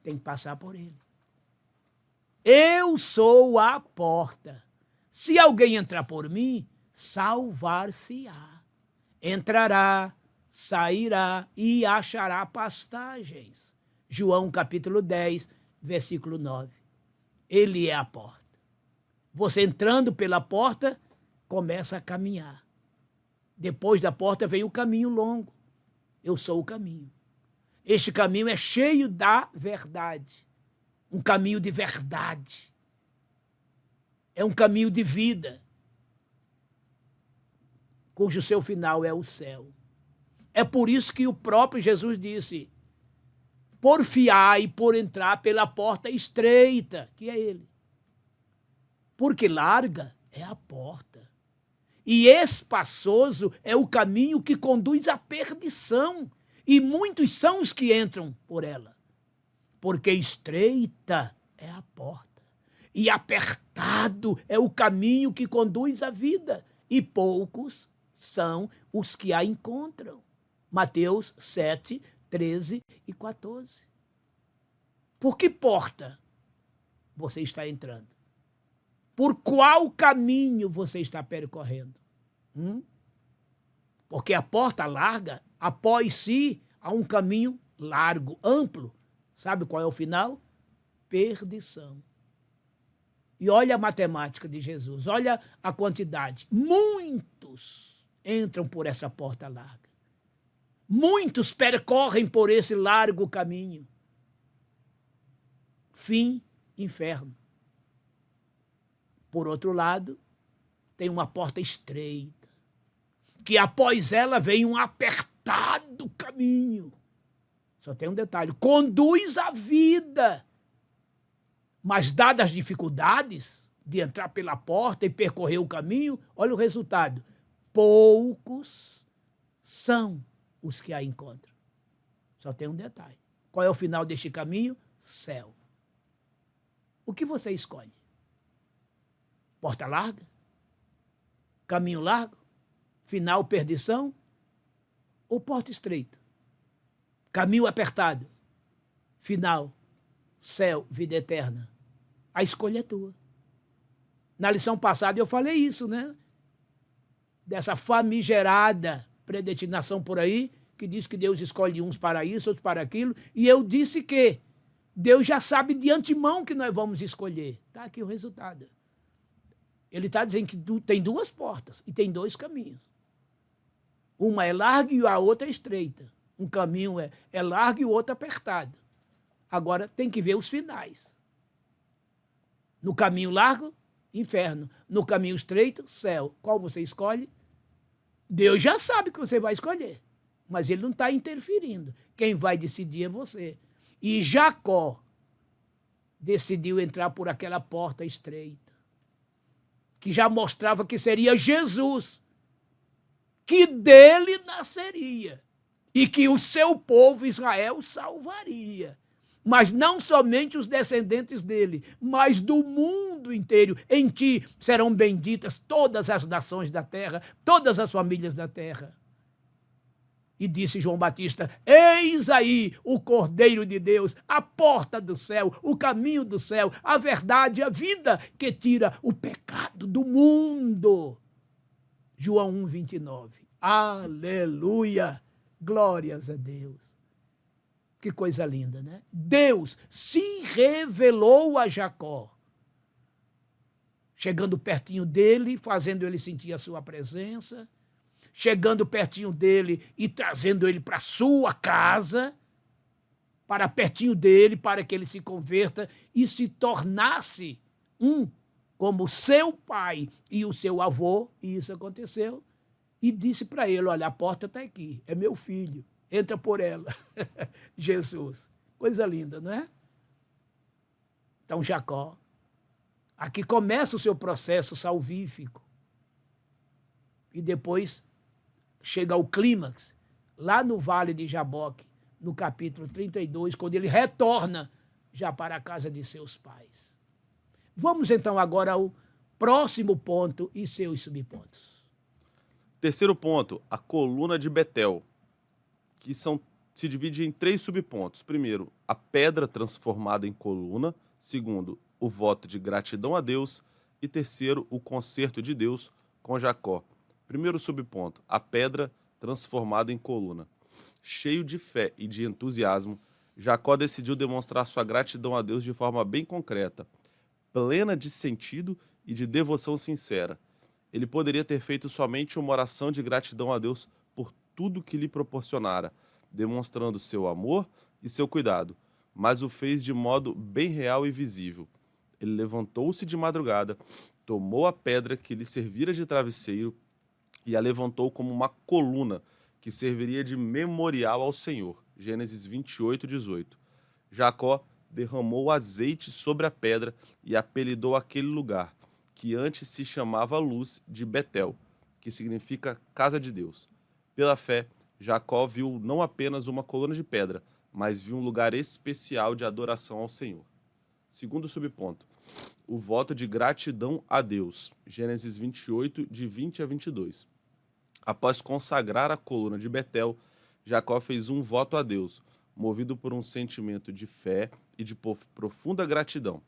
Tem que passar por ele. Eu sou a porta. Se alguém entrar por mim, salvar-se-á. Entrará, sairá e achará pastagens. João capítulo 10, versículo 9. Ele é a porta. Você entrando pela porta, começa a caminhar. Depois da porta vem o caminho longo. Eu sou o caminho. Este caminho é cheio da verdade. Um caminho de verdade. É um caminho de vida, cujo seu final é o céu. É por isso que o próprio Jesus disse, porfiai por entrar pela porta estreita, que é ele. Porque larga é a porta. E espaçoso é o caminho que conduz à perdição. E muitos são os que entram por ela. Porque estreita é a porta. E apertado é o caminho que conduz à vida. E poucos são os que a encontram. Mateus 7, 13 e 14. Por que porta você está entrando? Por qual caminho você está percorrendo? Porque a porta larga, após si, há um caminho largo, amplo. Sabe qual é o final? Perdição. E olha a matemática de Jesus, olha a quantidade. Muitos entram por essa porta larga. Muitos percorrem por esse largo caminho. Fim, inferno. Por outro lado, tem uma porta estreita, que após ela vem um apertado caminho. Só tem um detalhe, conduz à vida. Mas dadas as dificuldades de entrar pela porta e percorrer o caminho, olha o resultado. Poucos são os que a encontram. Só tem um detalhe. Qual é o final deste caminho? Céu. O que você escolhe? Porta larga? Caminho largo? Final perdição? Ou porta estreita? caminho apertado, final, céu, vida eterna. A escolha é tua. Na lição passada eu falei isso, né? Dessa famigerada predestinação por aí, que diz que Deus escolhe uns para isso, outros para aquilo, e eu disse que Deus já sabe de antemão que nós vamos escolher. Está aqui o resultado. Ele está dizendo que tem duas portas e tem dois caminhos. Uma é larga e a outra é estreita. Um caminho é largo e o outro apertado. Agora tem que ver os finais. No caminho largo, inferno. No caminho estreito, céu. Qual você escolhe? Deus já sabe que você vai escolher, mas ele não está interferindo. Quem vai decidir é você. E Jacó decidiu entrar por aquela porta estreita, que já mostrava que seria Jesus, que dele nasceria e que o seu povo Israel salvaria. Mas não somente os descendentes dele, mas do mundo inteiro. Em ti serão benditas todas as nações da terra, todas as famílias da terra. E disse João Batista: eis aí o Cordeiro de Deus, a porta do céu, o caminho do céu, a verdade, a vida, que tira o pecado do mundo. João 1:29. Aleluia! Glórias a Deus. Que coisa linda, né? Deus se revelou a Jacó, chegando pertinho dele, fazendo ele sentir a sua presença, chegando pertinho dele e trazendo ele para a sua casa, para pertinho dele, para que ele se converta e se tornasse um como seu pai e o seu avô. E isso aconteceu. E disse para ele: olha, a porta está aqui, é meu filho. Entra por ela. Jesus. Coisa linda, não é? Então, Jacó, aqui começa o seu processo salvífico. E depois chega ao clímax, lá no Vale de Jaboque, no capítulo 32, quando ele retorna já para a casa de seus pais. Vamos então agora ao próximo ponto e seus subpontos. Terceiro ponto, a coluna de Betel, que se divide em 3 subpontos. Primeiro, a pedra transformada em coluna. Segundo, o voto de gratidão a Deus. E terceiro, o concerto de Deus com Jacó. Primeiro subponto, a pedra transformada em coluna. Cheio de fé e de entusiasmo, Jacó decidiu demonstrar sua gratidão a Deus de forma bem concreta, plena de sentido e de devoção sincera. Ele poderia ter feito somente uma oração de gratidão a Deus por tudo que lhe proporcionara, demonstrando seu amor e seu cuidado, mas o fez de modo bem real e visível. Ele levantou-se de madrugada, tomou a pedra que lhe servira de travesseiro e a levantou como uma coluna que serviria de memorial ao Senhor. Gênesis 28:18. Jacó derramou azeite sobre a pedra e apelidou aquele lugar, que antes se chamava Luz, de Betel, que significa casa de Deus. Pela fé, Jacó viu não apenas uma coluna de pedra, mas viu um lugar especial de adoração ao Senhor. Segundo subponto, o voto de gratidão a Deus. Gênesis 28, de 20 a 22. Após consagrar a coluna de Betel, Jacó fez um voto a Deus, movido por um sentimento de fé e de profunda gratidão.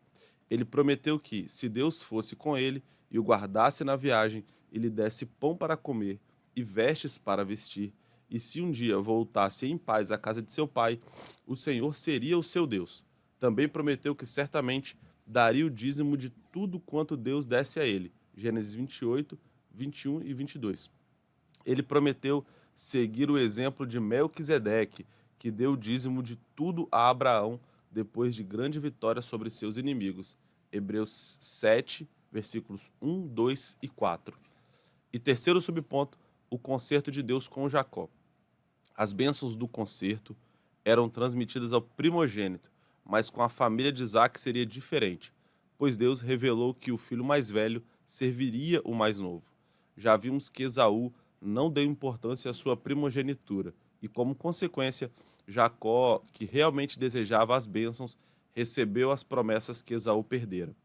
Ele prometeu que, se Deus fosse com ele e o guardasse na viagem, e lhe desse pão para comer e vestes para vestir, e se um dia voltasse em paz à casa de seu pai, o Senhor seria o seu Deus. Também prometeu que certamente daria o dízimo de tudo quanto Deus desse a ele. Gênesis 28, 21 e 22. Ele prometeu seguir o exemplo de Melquisedeque, que deu o dízimo de tudo a Abraão depois de grande vitória sobre seus inimigos. Hebreus 7, versículos 1, 2 e 4. E terceiro subponto, o concerto de Deus com Jacó. As bênçãos do concerto eram transmitidas ao primogênito, mas com a família de Isaac seria diferente, pois Deus revelou que o filho mais velho serviria o mais novo. Já vimos que Esaú não deu importância à sua primogenitura, e como consequência, Jacó, que realmente desejava as bênçãos, recebeu as promessas que Esaú perdera.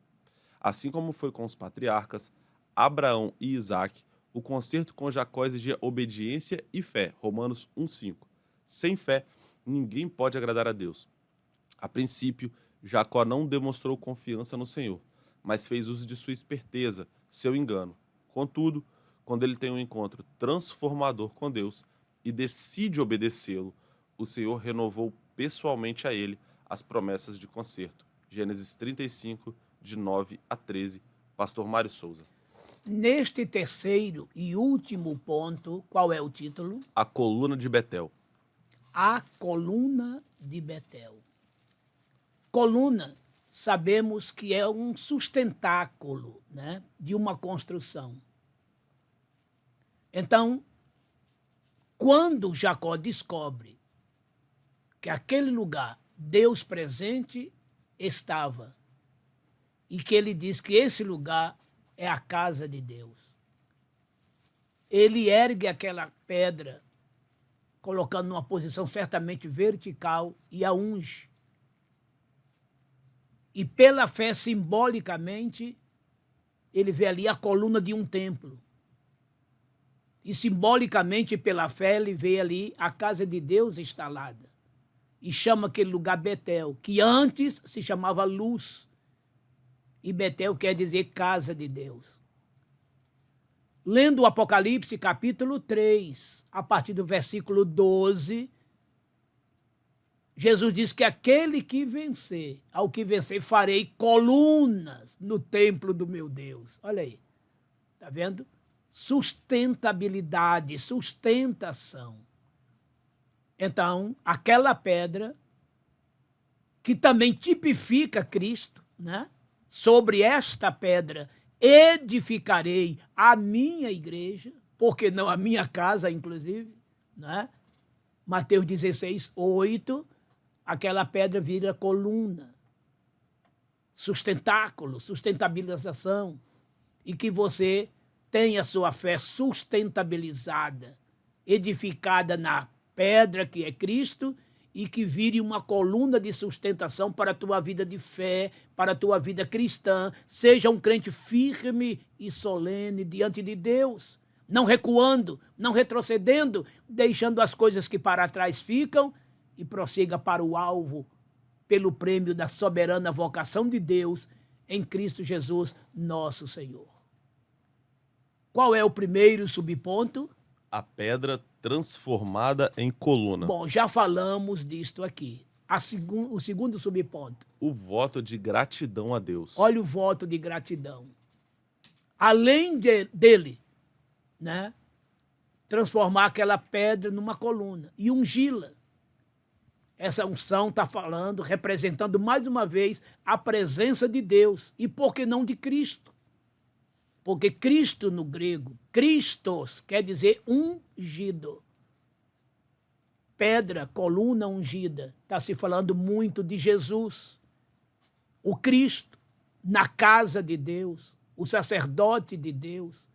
Assim como foi com os patriarcas, Abraão e Isaac, o concerto com Jacó exigia obediência e fé. Romanos 1,5. Sem fé, ninguém pode agradar a Deus. A princípio, Jacó não demonstrou confiança no Senhor, mas fez uso de sua esperteza, seu engano. Contudo, quando ele tem um encontro transformador com Deus e decide obedecê-lo, o Senhor renovou pessoalmente a ele as promessas de conserto. Gênesis 35, de 9 a 13. Pastor Mário Souza. Neste terceiro e último ponto, qual é o título? A coluna de Betel. A coluna de Betel. Coluna, sabemos que é um sustentáculo, né, de uma construção. Então, quando Jacó descobre que aquele lugar, Deus presente, estava, e que ele diz que esse lugar é a casa de Deus, ele ergue aquela pedra, colocando numa posição certamente vertical, e a unge. E pela fé, simbolicamente, ele vê ali a coluna de um templo. E simbolicamente, pela fé, ele vê ali a casa de Deus instalada. E chama aquele lugar Betel, que antes se chamava Luz. E Betel quer dizer casa de Deus. Lendo o Apocalipse, capítulo 3, a partir do versículo 12, Jesus diz que aquele que vencer, ao que vencer, farei colunas no templo do meu Deus. Olha aí, tá vendo? Sustentabilidade, sustentação. Então, aquela pedra, que também tipifica Cristo, né? Sobre esta pedra edificarei a minha igreja, porque não a minha casa, inclusive, né? Mateus 16, 8, aquela pedra vira coluna, sustentáculo, sustentabilização, e que você tenha a sua fé sustentabilizada, edificada na pedra que é Cristo, e que vire uma coluna de sustentação para a tua vida de fé, para a tua vida cristã. Seja um crente firme e solene diante de Deus, não recuando, não retrocedendo, deixando as coisas que para trás ficam, e prossiga para o alvo, pelo prêmio da soberana vocação de Deus em Cristo Jesus, nosso Senhor. Qual é o primeiro subponto? A pedra transformada em coluna. Bom, já falamos disto aqui. O segundo subponto. O voto de gratidão a Deus. Olha o voto de gratidão. Além dele, né, transformar aquela pedra numa coluna e ungi-la. Essa unção está falando, representando mais uma vez a presença de Deus. E por que não de Cristo? Porque Cristo no grego, Christos, quer dizer ungido. Pedra, coluna ungida. Está se falando muito de Jesus. O Cristo, na casa de Deus, o sacerdote de Deus,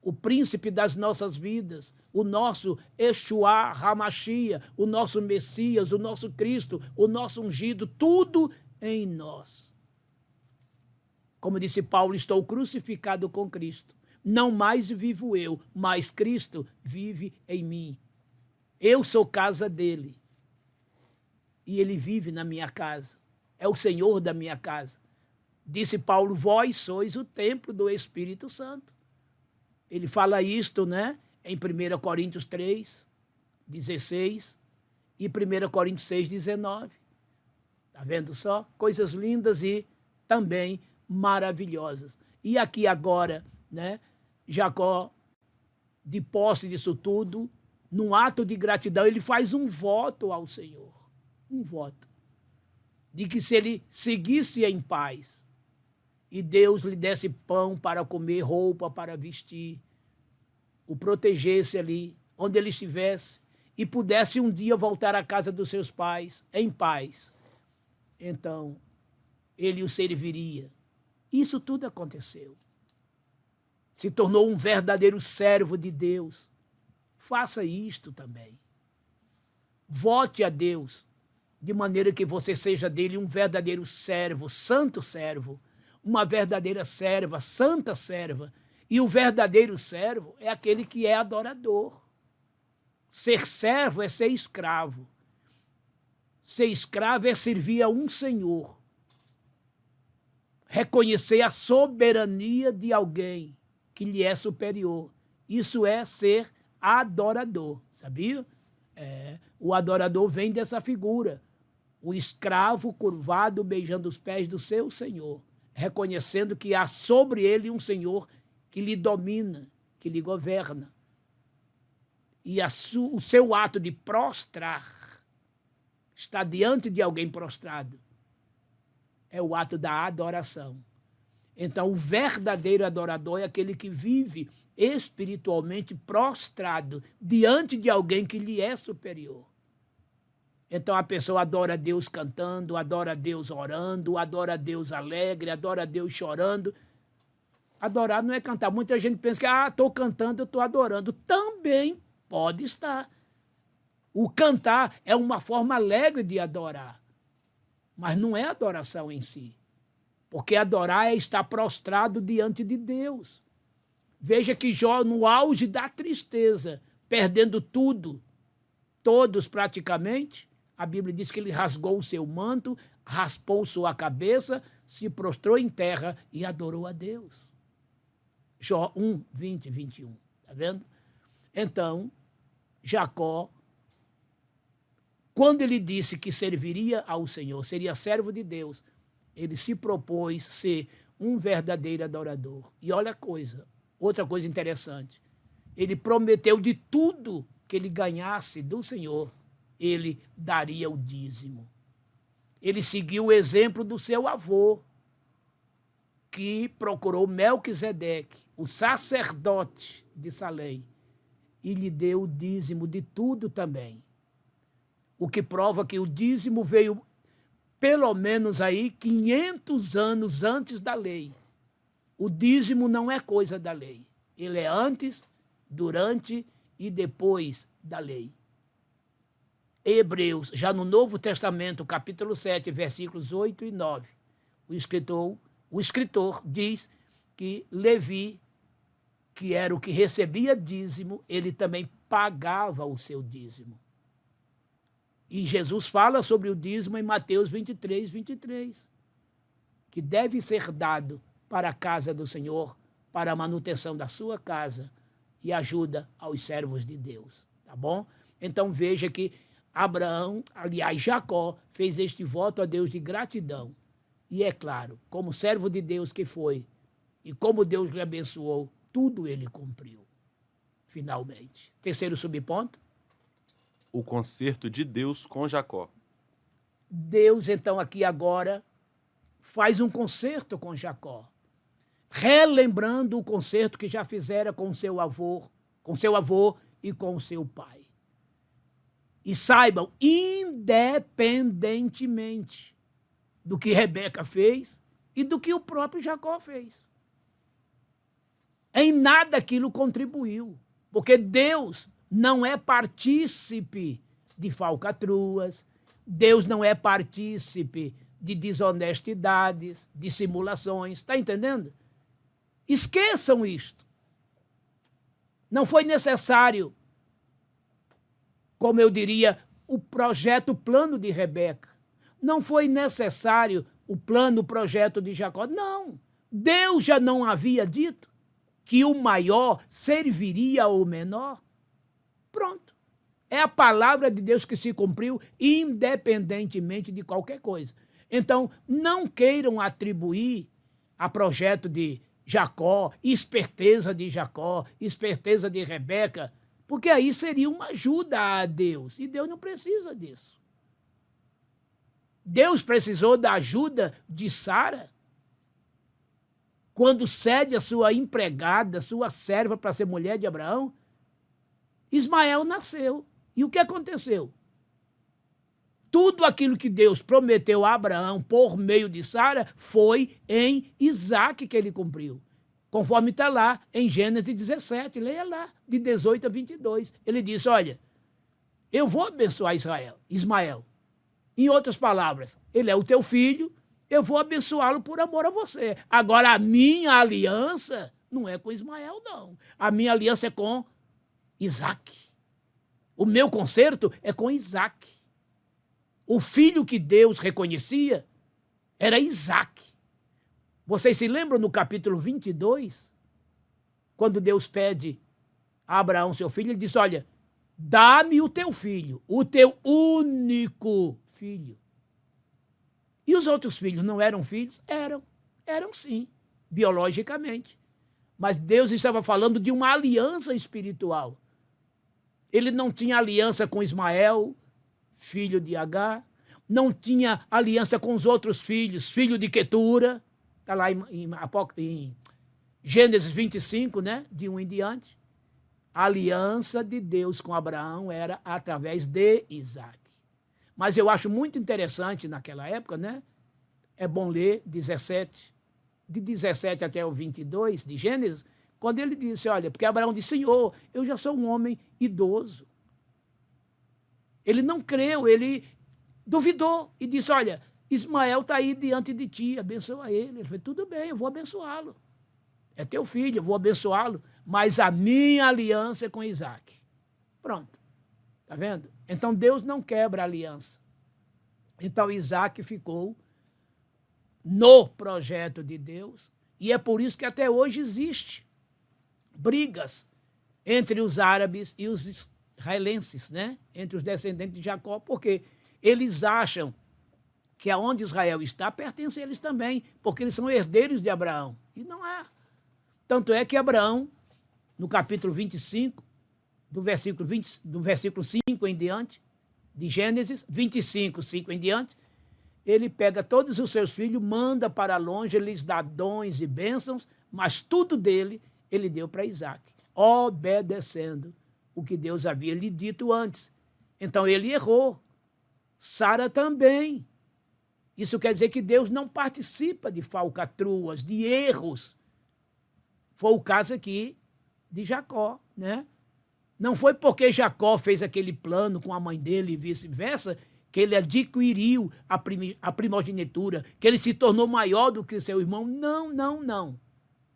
o príncipe das nossas vidas, o nosso Yeshua HaMashiach, o nosso Messias, o nosso Cristo, o nosso ungido, tudo em nós. Como disse Paulo, estou crucificado com Cristo. Não mais vivo eu, mas Cristo vive em mim. Eu sou casa dele. E ele vive na minha casa. É o Senhor da minha casa. Disse Paulo, vós sois o templo do Espírito Santo. Ele fala isto, né, em 1 Coríntios 3, 16 e 1 Coríntios 6, 19. Está vendo só? Coisas lindas e também maravilhosas. E aqui agora, né, Jacó, de posse disso tudo, num ato de gratidão, ele faz um voto ao Senhor. Um voto. De que se ele seguisse em paz, e Deus lhe desse pão para comer, roupa para vestir, o protegesse ali, onde ele estivesse, e pudesse um dia voltar à casa dos seus pais, em paz. Então, ele o serviria. Isso tudo aconteceu. Se tornou um verdadeiro servo de Deus. Faça isto também. Vote a Deus, de maneira que você seja dele um verdadeiro servo, santo servo, uma verdadeira serva, santa serva. E o verdadeiro servo é aquele que é adorador. Ser servo é ser escravo. Ser escravo é servir a um senhor. Reconhecer a soberania de alguém que lhe é superior. Isso é ser adorador, sabia? O adorador vem dessa figura. O escravo curvado beijando os pés do seu senhor, reconhecendo que há sobre ele um senhor que lhe domina, que lhe governa. E o seu ato de prostrar, estar diante de alguém prostrado, é o ato da adoração. Então, o verdadeiro adorador é aquele que vive espiritualmente prostrado diante de alguém que lhe é superior. Então, a pessoa adora a Deus cantando, adora a Deus orando, adora a Deus alegre, adora a Deus chorando. Adorar não é cantar. Muita gente pensa que, estou cantando, eu estou adorando. Também pode estar. O cantar é uma forma alegre de adorar, mas não é adoração em si. Porque adorar é estar prostrado diante de Deus. Veja que Jó, no auge da tristeza, perdendo tudo, todos praticamente, a Bíblia diz que ele rasgou o seu manto, raspou sua cabeça, se prostrou em terra e adorou a Deus. Jó 1, 20 e 21. Está vendo? Então, Jacó, quando ele disse que serviria ao Senhor, seria servo de Deus, ele se propôs ser um verdadeiro adorador. E olha a coisa, outra coisa interessante. Ele prometeu de tudo que ele ganhasse do Senhor, ele daria o dízimo. Ele seguiu o exemplo do seu avô, que procurou Melquisedeque, o sacerdote de Salém, e lhe deu o dízimo de tudo também. O que prova que o dízimo veio pelo menos aí 500 anos antes da lei. O dízimo não é coisa da lei. Ele é antes, durante e depois da lei. Hebreus, já no Novo Testamento, capítulo 7, versículos 8 e 9, o escritor diz que Levi, que era o que recebia dízimo, ele também pagava o seu dízimo. E Jesus fala sobre o dízimo em Mateus 23, 23, que deve ser dado para a casa do Senhor, para a manutenção da sua casa e ajuda aos servos de Deus, tá bom? Então veja que Jacó fez este voto a Deus de gratidão. E é claro, como servo de Deus que foi, e como Deus lhe abençoou, tudo ele cumpriu, finalmente. Terceiro subponto. O concerto de Deus com Jacó. Deus, então, aqui agora, faz um concerto com Jacó, relembrando o concerto que já fizera com seu avô e com seu pai. E saibam, independentemente do que Rebeca fez e do que o próprio Jacó fez, em nada aquilo contribuiu, porque Deus não é partícipe de falcatruas, Deus não é partícipe de desonestidades, de simulações, está entendendo? Esqueçam isto. Não foi necessário, como eu diria, o plano de Rebeca. Não foi necessário o projeto de Jacó. Não. Deus já não havia dito que o maior serviria ao menor. Pronto. É a palavra de Deus que se cumpriu independentemente de qualquer coisa. Então, não queiram atribuir a projeto de Jacó, esperteza de Jacó, esperteza de Rebeca, porque aí seria uma ajuda a Deus, e Deus não precisa disso. Deus precisou da ajuda de Sara, quando cede a sua empregada, sua serva para ser mulher de Abraão. Ismael nasceu. E o que aconteceu? Tudo aquilo que Deus prometeu a Abraão por meio de Sara foi em Isaque que ele cumpriu. Conforme está lá em Gênesis 17, leia lá, de 18 a 22. Ele disse, olha, eu vou abençoar Ismael. Em outras palavras, ele é o teu filho, eu vou abençoá-lo por amor a você. Agora, a minha aliança não é com Ismael, não. A minha aliança é com Isaque. O meu concerto é com Isaque. O filho que Deus reconhecia era Isaque. Vocês se lembram no capítulo 22, quando Deus pede a Abraão, seu filho, ele diz, olha, dá-me o teu filho, o teu único filho. E os outros filhos não eram filhos? Eram sim, biologicamente. Mas Deus estava falando de uma aliança espiritual. Ele não tinha aliança com Ismael, filho de Agar, não tinha aliança com os outros filhos, filho de Quetura, está lá em Gênesis 25, né, de 1 em diante. A aliança de Deus com Abraão era através de Isaque. Mas eu acho muito interessante naquela época, né? É bom ler 17, de 17 até o 22 de Gênesis, quando ele disse, olha, porque Abraão disse, Senhor, eu já sou um homem idoso. Ele não creu, ele duvidou e disse, olha, Ismael está aí diante de ti, abençoa ele. Ele falou, tudo bem, eu vou abençoá-lo. É teu filho, eu vou abençoá-lo, mas a minha aliança é com Isaque. Pronto, está vendo? Então Deus não quebra a aliança. Então Isaque ficou no projeto de Deus, e é por isso que até hoje existe brigas entre os árabes e os israelenses, né? Entre os descendentes de Jacó, porque eles acham que aonde Israel está pertence a eles também, porque eles são herdeiros de Abraão. E não é. Tanto é que Abraão, no capítulo 25, do versículo 5 em diante, de Gênesis, 25, 5 em diante, ele pega todos os seus filhos, manda para longe, lhes dá dons e bênçãos, mas tudo dele ele deu para Isaque, obedecendo o que Deus havia lhe dito antes. Então ele errou. Sara também. Isso quer dizer que Deus não participa de falcatruas, de erros. Foi o caso aqui de Jacó, né? Não foi porque Jacó fez aquele plano com a mãe dele e vice-versa que ele adquiriu a primogenitura, que ele se tornou maior do que seu irmão. Não, não, não.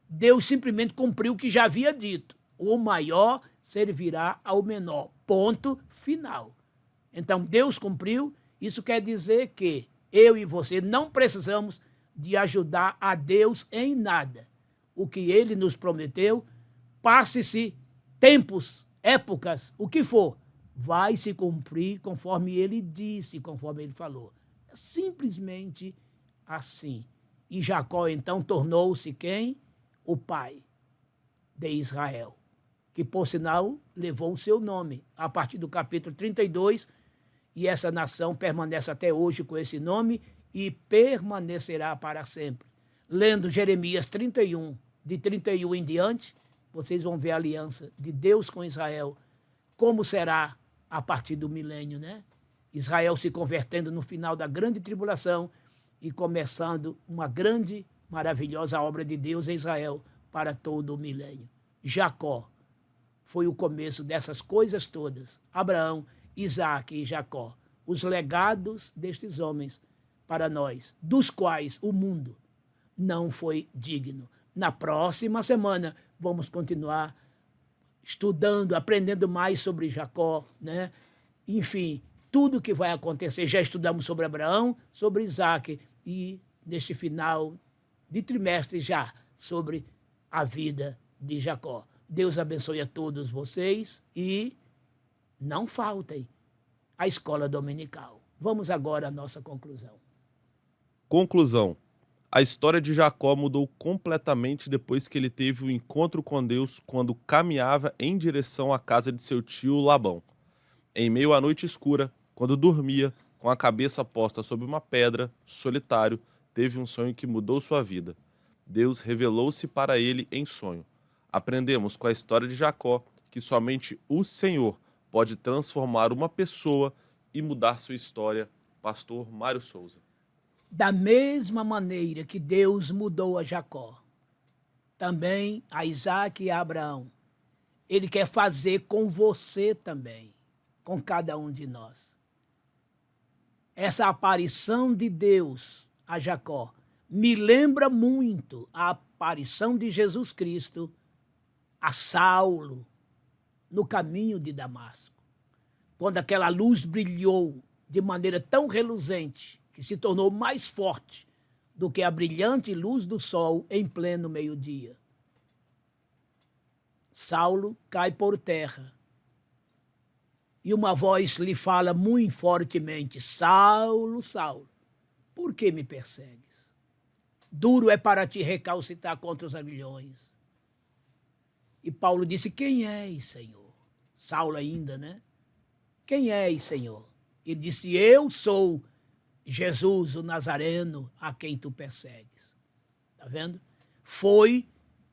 Deus simplesmente cumpriu o que já havia dito. O maior servirá ao menor. Ponto final. Então, Deus cumpriu. Isso quer dizer que eu e você não precisamos de ajudar a Deus em nada. O que ele nos prometeu, passe-se tempos, épocas, o que for, vai se cumprir conforme ele disse, conforme ele falou. É simplesmente assim. E Jacó, então, tornou-se quem? O pai de Israel, que, por sinal, levou o seu nome a partir do capítulo 32, e essa nação permanece até hoje com esse nome e permanecerá para sempre. Lendo Jeremias 31, de 31 em diante, vocês vão ver a aliança de Deus com Israel, como será a partir do milênio, né? Israel se convertendo no final da grande tribulação e começando uma grande, maravilhosa obra de Deus em Israel para todo o milênio. Jacó foi o começo dessas coisas todas. Abraão, Isaque e Jacó, os legados destes homens para nós, dos quais o mundo não foi digno. Na próxima semana, vamos continuar estudando, aprendendo mais sobre Jacó, né? Enfim, tudo que vai acontecer. Já estudamos sobre Abraão, sobre Isaque e, neste final de trimestre, já sobre a vida de Jacó. Deus abençoe a todos vocês e não faltem à escola dominical. Vamos agora à nossa conclusão. Conclusão. A história de Jacó mudou completamente depois que ele teve um encontro com Deus quando caminhava em direção à casa de seu tio Labão. Em meio à noite escura, quando dormia, com a cabeça posta sobre uma pedra, solitário, teve um sonho que mudou sua vida. Deus revelou-se para ele em sonho. Aprendemos com a história de Jacó que somente o Senhor pode transformar uma pessoa e mudar sua história. Pastor Mário Souza. Da mesma maneira que Deus mudou a Jacó, também a Isaque e a Abraão, ele quer fazer com você também, com cada um de nós. Essa aparição de Deus a Jacó me lembra muito a aparição de Jesus Cristo a Saulo no caminho de Damasco. Quando aquela luz brilhou de maneira tão reluzente que se tornou mais forte do que a brilhante luz do sol em pleno meio-dia. Saulo cai por terra e uma voz lhe fala muito fortemente: Saulo, Saulo, por que me persegues? Duro é para ti recalcitrar contra os aguilhões. E Paulo disse: quem és, Senhor? Saulo ainda, né? Quem és, Senhor? Ele disse: eu sou Jesus, o Nazareno, a quem tu persegues. Está vendo? Foi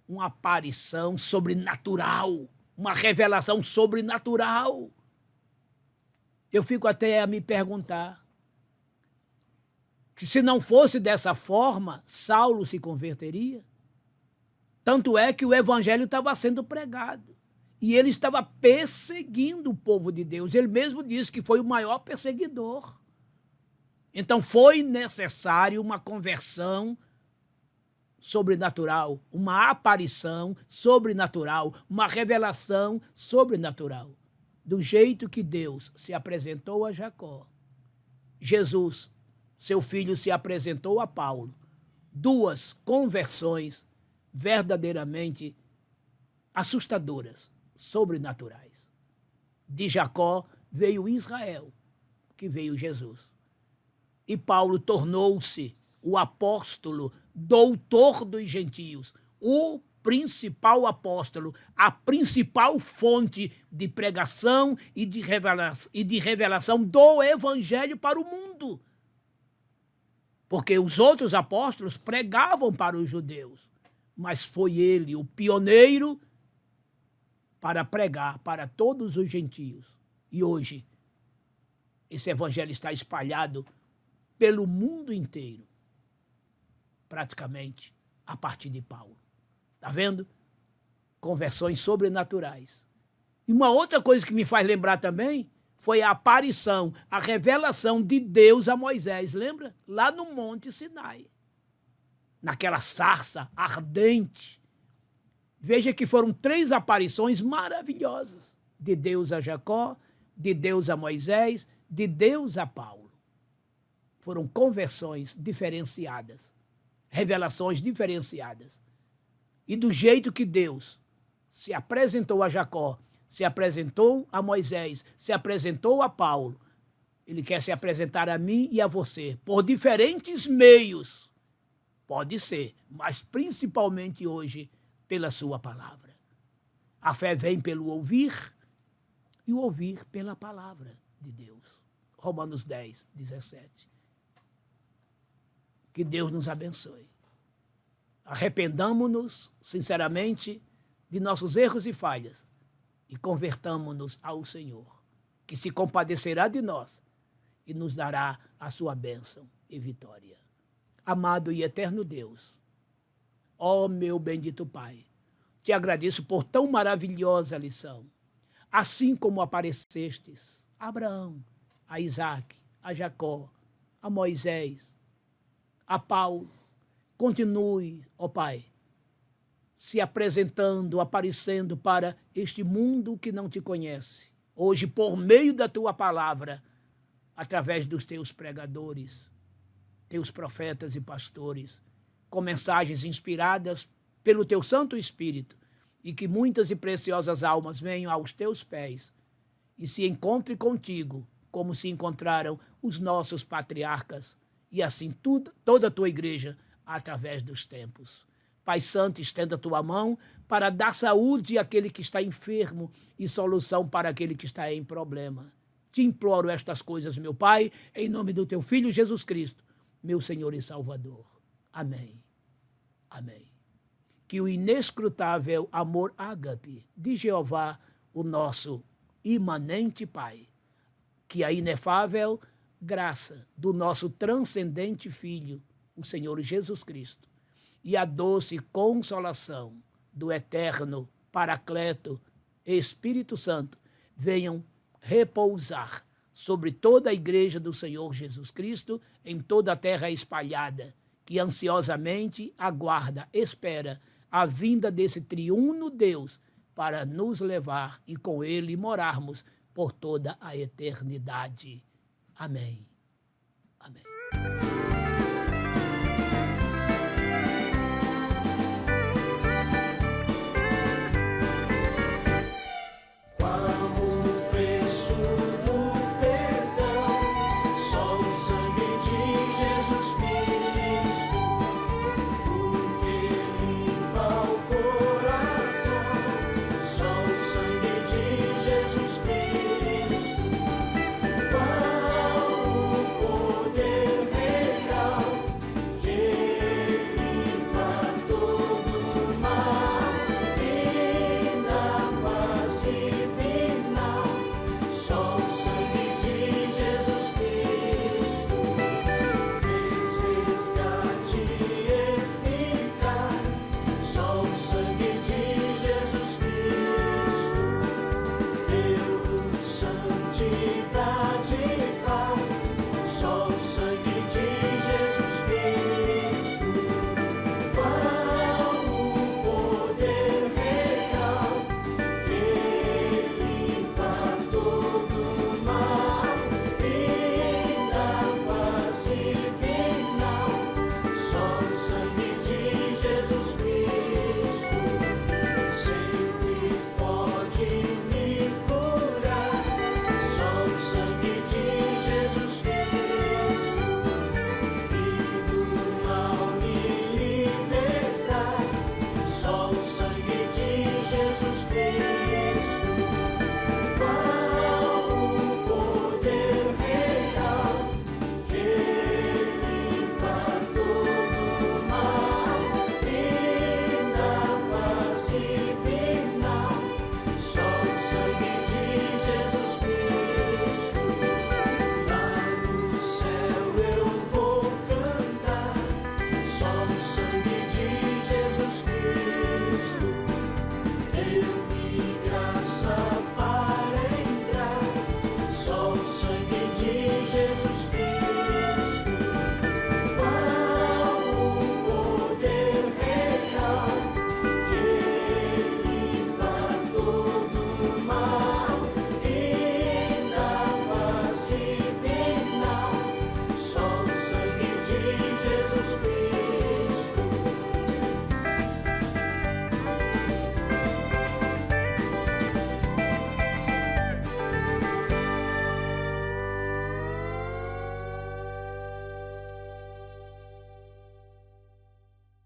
uma aparição sobrenatural, uma revelação sobrenatural. Eu fico até a me perguntar que se não fosse dessa forma, Saulo se converteria? Tanto é que o evangelho estava sendo pregado e ele estava perseguindo o povo de Deus. Ele mesmo disse que foi o maior perseguidor. Então foi necessário uma conversão sobrenatural, uma aparição sobrenatural, uma revelação sobrenatural. Do jeito que Deus se apresentou a Jacó, Jesus, seu filho, se apresentou a Paulo. Duas conversões verdadeiramente assustadoras, sobrenaturais. De Jacó veio Israel, que veio Jesus. E Paulo tornou-se o apóstolo, doutor dos gentios, o principal apóstolo, a principal fonte de pregação e de revelação do evangelho para o mundo. Porque os outros apóstolos pregavam para os judeus, mas foi ele o pioneiro para pregar para todos os gentios. E hoje, esse evangelho está espalhado pelo mundo inteiro, praticamente, a partir de Paulo. Está vendo? Conversões sobrenaturais. E uma outra coisa que me faz lembrar também foi a aparição, a revelação de Deus a Moisés, lembra? Lá no Monte Sinai. Naquela sarça ardente. Veja que foram 3 aparições maravilhosas. De Deus a Jacó, de Deus a Moisés, de Deus a Paulo. Foram conversões diferenciadas, revelações diferenciadas. E do jeito que Deus se apresentou a Jacó, se apresentou a Moisés, se apresentou a Paulo, ele quer se apresentar a mim e a você por diferentes meios. Pode ser, mas principalmente hoje pela sua palavra. A fé vem pelo ouvir e o ouvir pela palavra de Deus. Romanos 10, 17. Que Deus nos abençoe. Arrependamo-nos, sinceramente, de nossos erros e falhas e convertamo-nos ao Senhor, que se compadecerá de nós e nos dará a sua bênção e vitória. Amado e eterno Deus, ó meu bendito Pai, te agradeço por tão maravilhosa lição, assim como aparecestes a Abraão, a Isaac, a Jacó, a Moisés, a Paulo. Continue, ó Pai, se apresentando, aparecendo para este mundo que não te conhece. Hoje, por meio da tua palavra, através dos teus pregadores, teus profetas e pastores, com mensagens inspiradas pelo teu Santo Espírito, e que muitas e preciosas almas venham aos teus pés e se encontrem contigo, como se encontraram os nossos patriarcas, e assim toda a tua igreja, através dos tempos. Pai Santo, estenda a tua mão para dar saúde àquele que está enfermo e solução para aquele que está em problema. Te imploro estas coisas, meu Pai, em nome do teu Filho Jesus Cristo, meu Senhor e Salvador. Amém. Amém. Que o inescrutável amor ágape de Jeová, o nosso imanente Pai, que a inefável graça do nosso transcendente Filho, o Senhor Jesus Cristo, e a doce consolação do eterno Paracleto Espírito Santo venham repousar sobre toda a igreja do Senhor Jesus Cristo, em toda a terra espalhada, que ansiosamente aguarda, espera a vinda desse triuno Deus para nos levar e com ele morarmos por toda a eternidade. Amém.